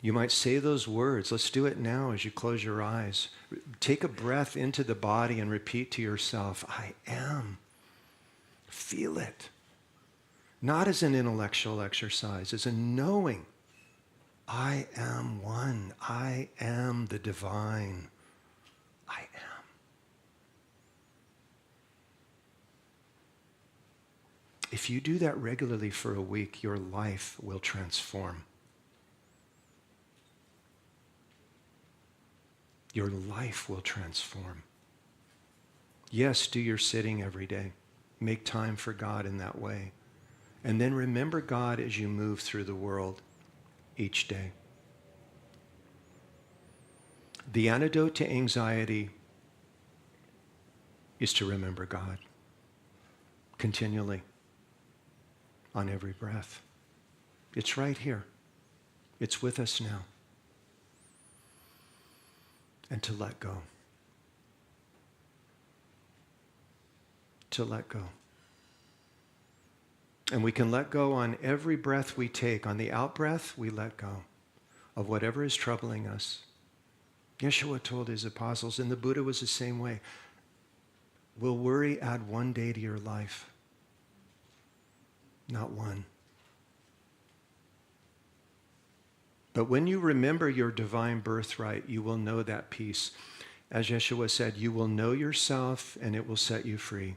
You might say those words. Let's do it now as you close your eyes. Take a breath into the body and repeat to yourself, I am. Feel it. Not as an intellectual exercise, as a knowing. I am one. I am the divine. I am. If you do that regularly for a week, your life will transform. Your life will transform. Yes, do your sitting every day. Make time for God in that way. And then remember God as you move through the world each day. The antidote to anxiety is to remember God continually on every breath. It's right here. It's with us now. And to let go. To let go. And we can let go on every breath we take. On the out breath, we let go of whatever is troubling us. Yeshua told his apostles, and the Buddha was the same way, will worry add one day to your life? Not one. But when you remember your divine birthright, you will know that peace. As Yeshua said, you will know yourself and it will set you free.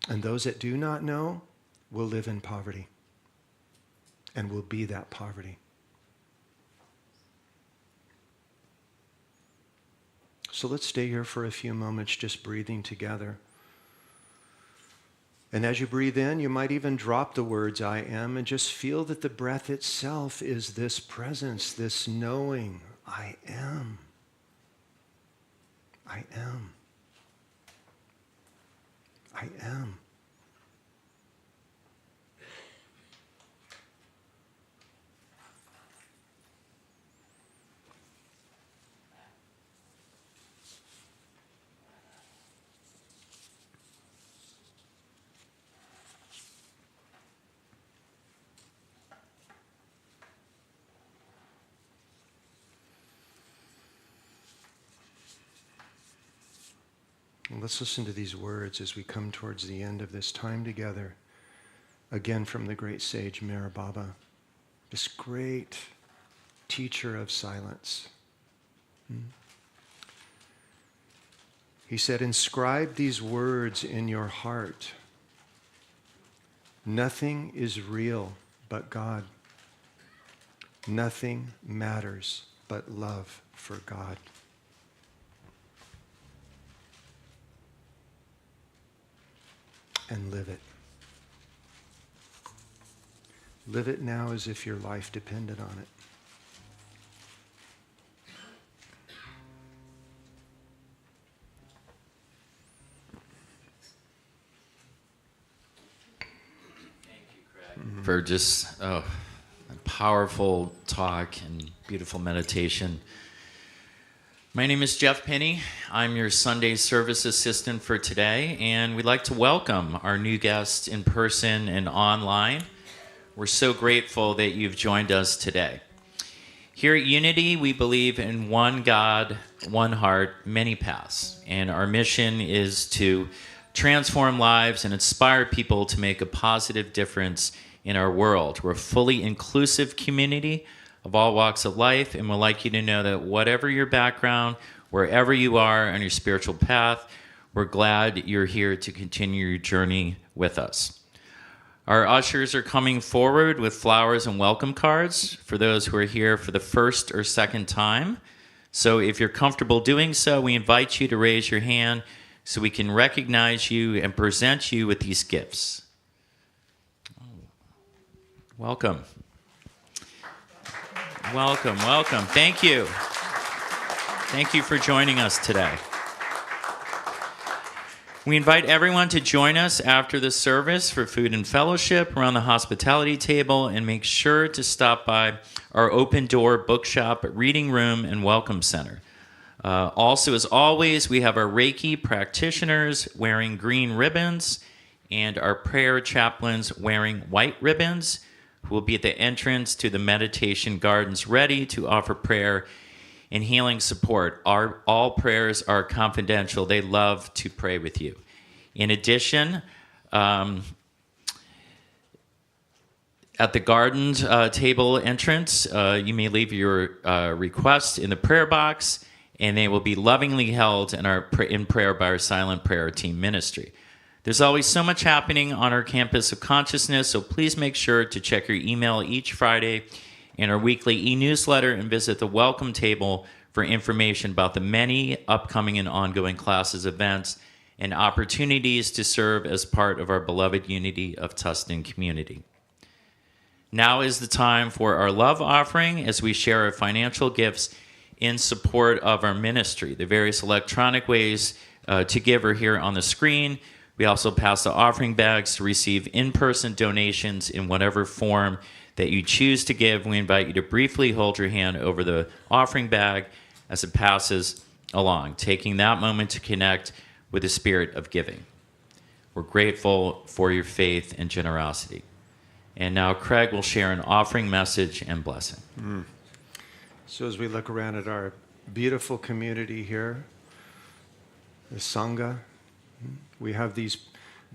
And those that do not know will live in poverty and will be that poverty. So let's stay here for a few moments just breathing together. And as you breathe in, you might even drop the words I am and just feel that the breath itself is this presence, this knowing, I am. I am. I am. And let's listen to these words as we come towards the end of this time together. Again from the great sage Meher Baba, this great teacher of silence. He said, inscribe these words in your heart. Nothing is real but God. Nothing matters but love for God. And live it. Live it now as if your life depended on it. Thank you, Craig, for just a powerful talk and beautiful meditation. My name is Jeff Penny. I'm your Sunday service assistant for today, and we'd like to welcome our new guests in person and online. We're so grateful that you've joined us today. Here at Unity, we believe in one God, one heart, many paths, and our mission is to transform lives and inspire people to make a positive difference in our world. We're a fully inclusive community of all walks of life, and we'd like you to know that whatever your background, wherever you are on your spiritual path, we're glad you're here to continue your journey with us. Our ushers are coming forward with flowers and welcome cards for those who are here for the first or second time. So if you're comfortable doing so, we invite you to raise your hand so we can recognize you and present you with these gifts. Welcome. Welcome, welcome. Thank you. Thank you for joining us today. We invite everyone to join us after the service for food and fellowship around the hospitality table, and make sure to stop by our open door bookshop, reading room, and welcome center. Also, as always, we have our Reiki practitioners wearing green ribbons and our prayer chaplains wearing white ribbons, who will be at the entrance to the meditation gardens ready to offer prayer and healing support. All prayers are confidential. They love to pray with you. In addition, at the gardens table entrance, you may leave your requests in the prayer box, and they will be lovingly held in prayer by our silent prayer team ministry. There's always so much happening on our campus of consciousness, so please make sure to check your email each Friday and our weekly e-newsletter, and visit the welcome table for information about the many upcoming and ongoing classes, events, and opportunities to serve as part of our beloved Unity of Tustin community. Now is the time for our love offering as we share our financial gifts in support of our ministry. The various electronic ways to give are here on the screen. We also pass the offering bags to receive in-person donations in whatever form that you choose to give. We invite you to briefly hold your hand over the offering bag as it passes along, taking that moment to connect with the spirit of giving. We're grateful for your faith and generosity. And now Craig will share an offering message and blessing. So as we look around at our beautiful community here, the Sangha, we have these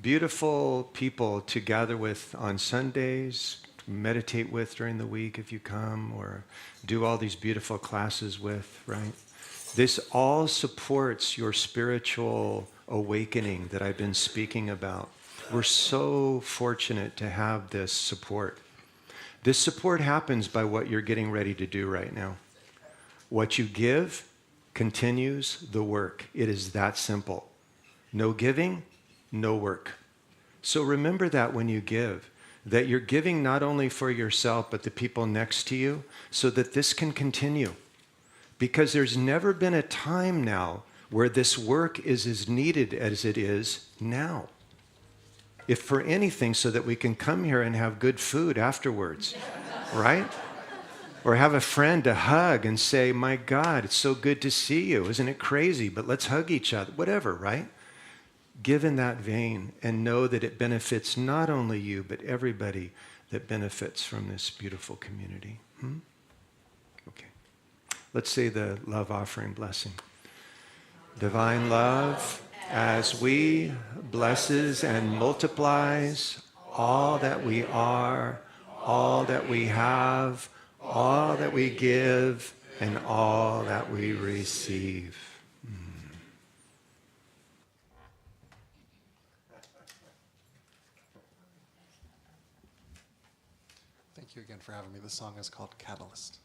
beautiful people to gather with on Sundays, meditate with during the week if you come, or do all these beautiful classes with, right? This all supports your spiritual awakening that I've been speaking about. We're so fortunate to have this support. This support happens by what you're getting ready to do right now. What you give continues the work. It is that simple. No giving, no work. So remember that when you give, that you're giving not only for yourself, but the people next to you, so that this can continue. Because there's never been a time now where this work is as needed as it is now. If for anything, so that we can come here and have good food afterwards, right? Or have a friend to hug and say, my God, it's so good to see you. Isn't it crazy? But let's hug each other, whatever, right? Give in that vein and know that it benefits not only you, but everybody that benefits from this beautiful community. Okay. Let's say the love offering blessing. Divine love, as we blesses and multiplies all that we are, all that we have, all that we give, and all that we receive. Thank you again for having me. This song is called Catalyst.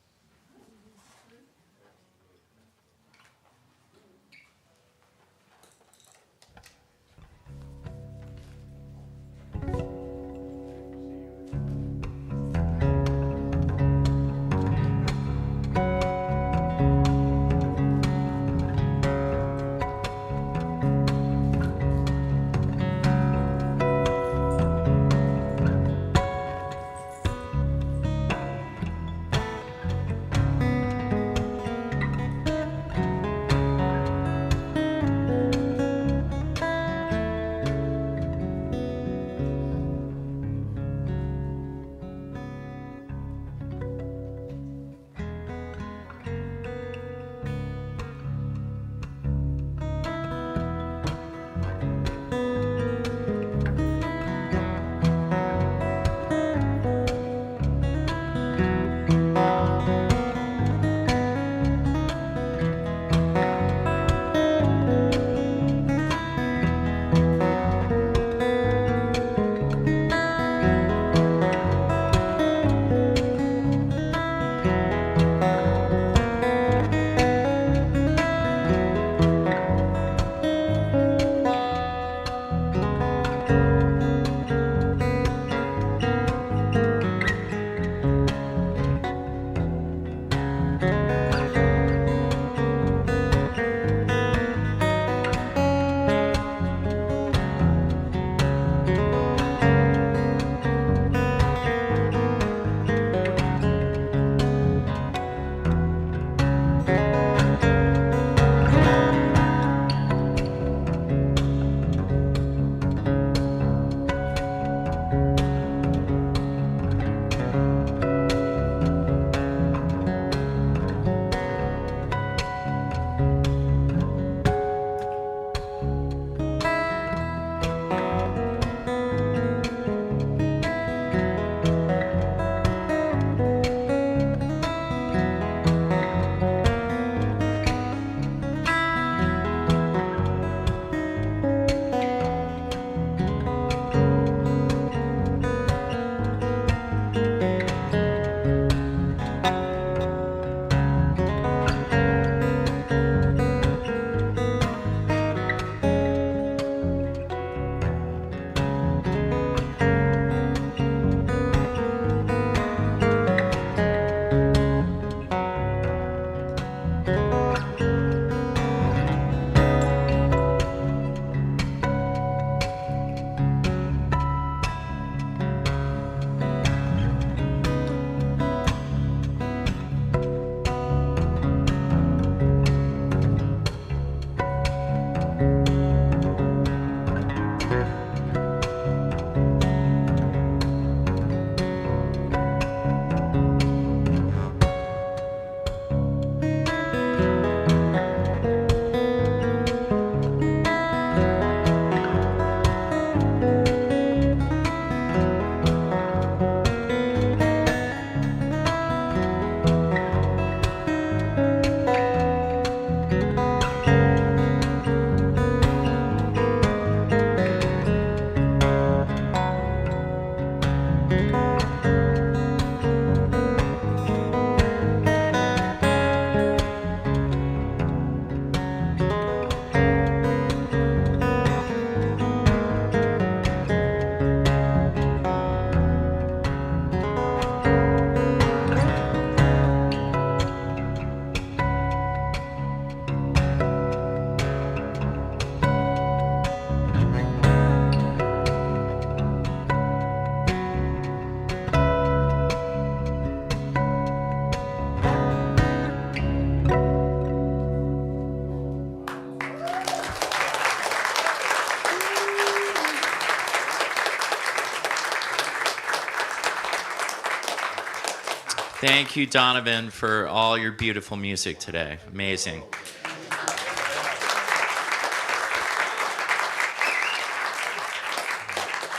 Thank you, Donovan, for all your beautiful music today. Amazing.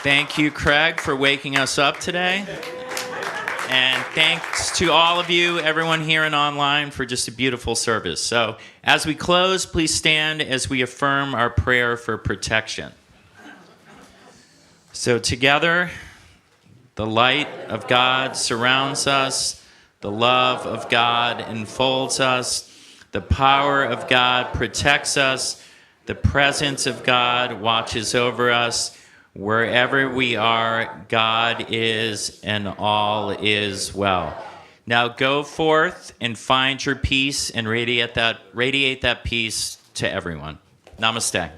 Thank you, Craig, for waking us up today. And thanks to all of you, everyone here and online, for just a beautiful service. So as we close, please stand as we affirm our prayer for protection. So together, the light of God surrounds us, the love of God enfolds us, the power of God protects us, the presence of God watches over us. Wherever we are, God is, and all is well. Now go forth and find your peace and radiate that peace to everyone. Namaste.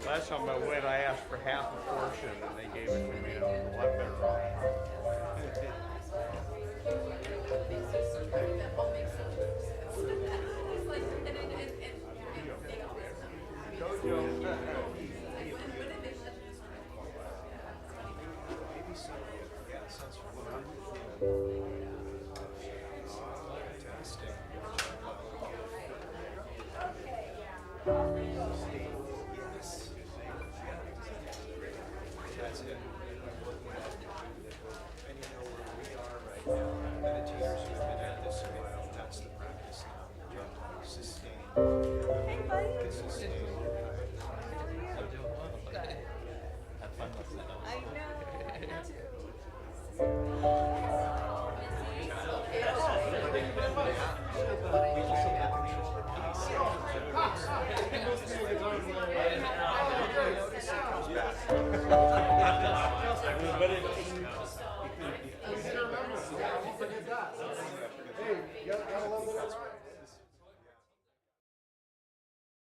Last time I went, I asked for half a portion, and they gave it to me. A lot better off. Hey, buddy.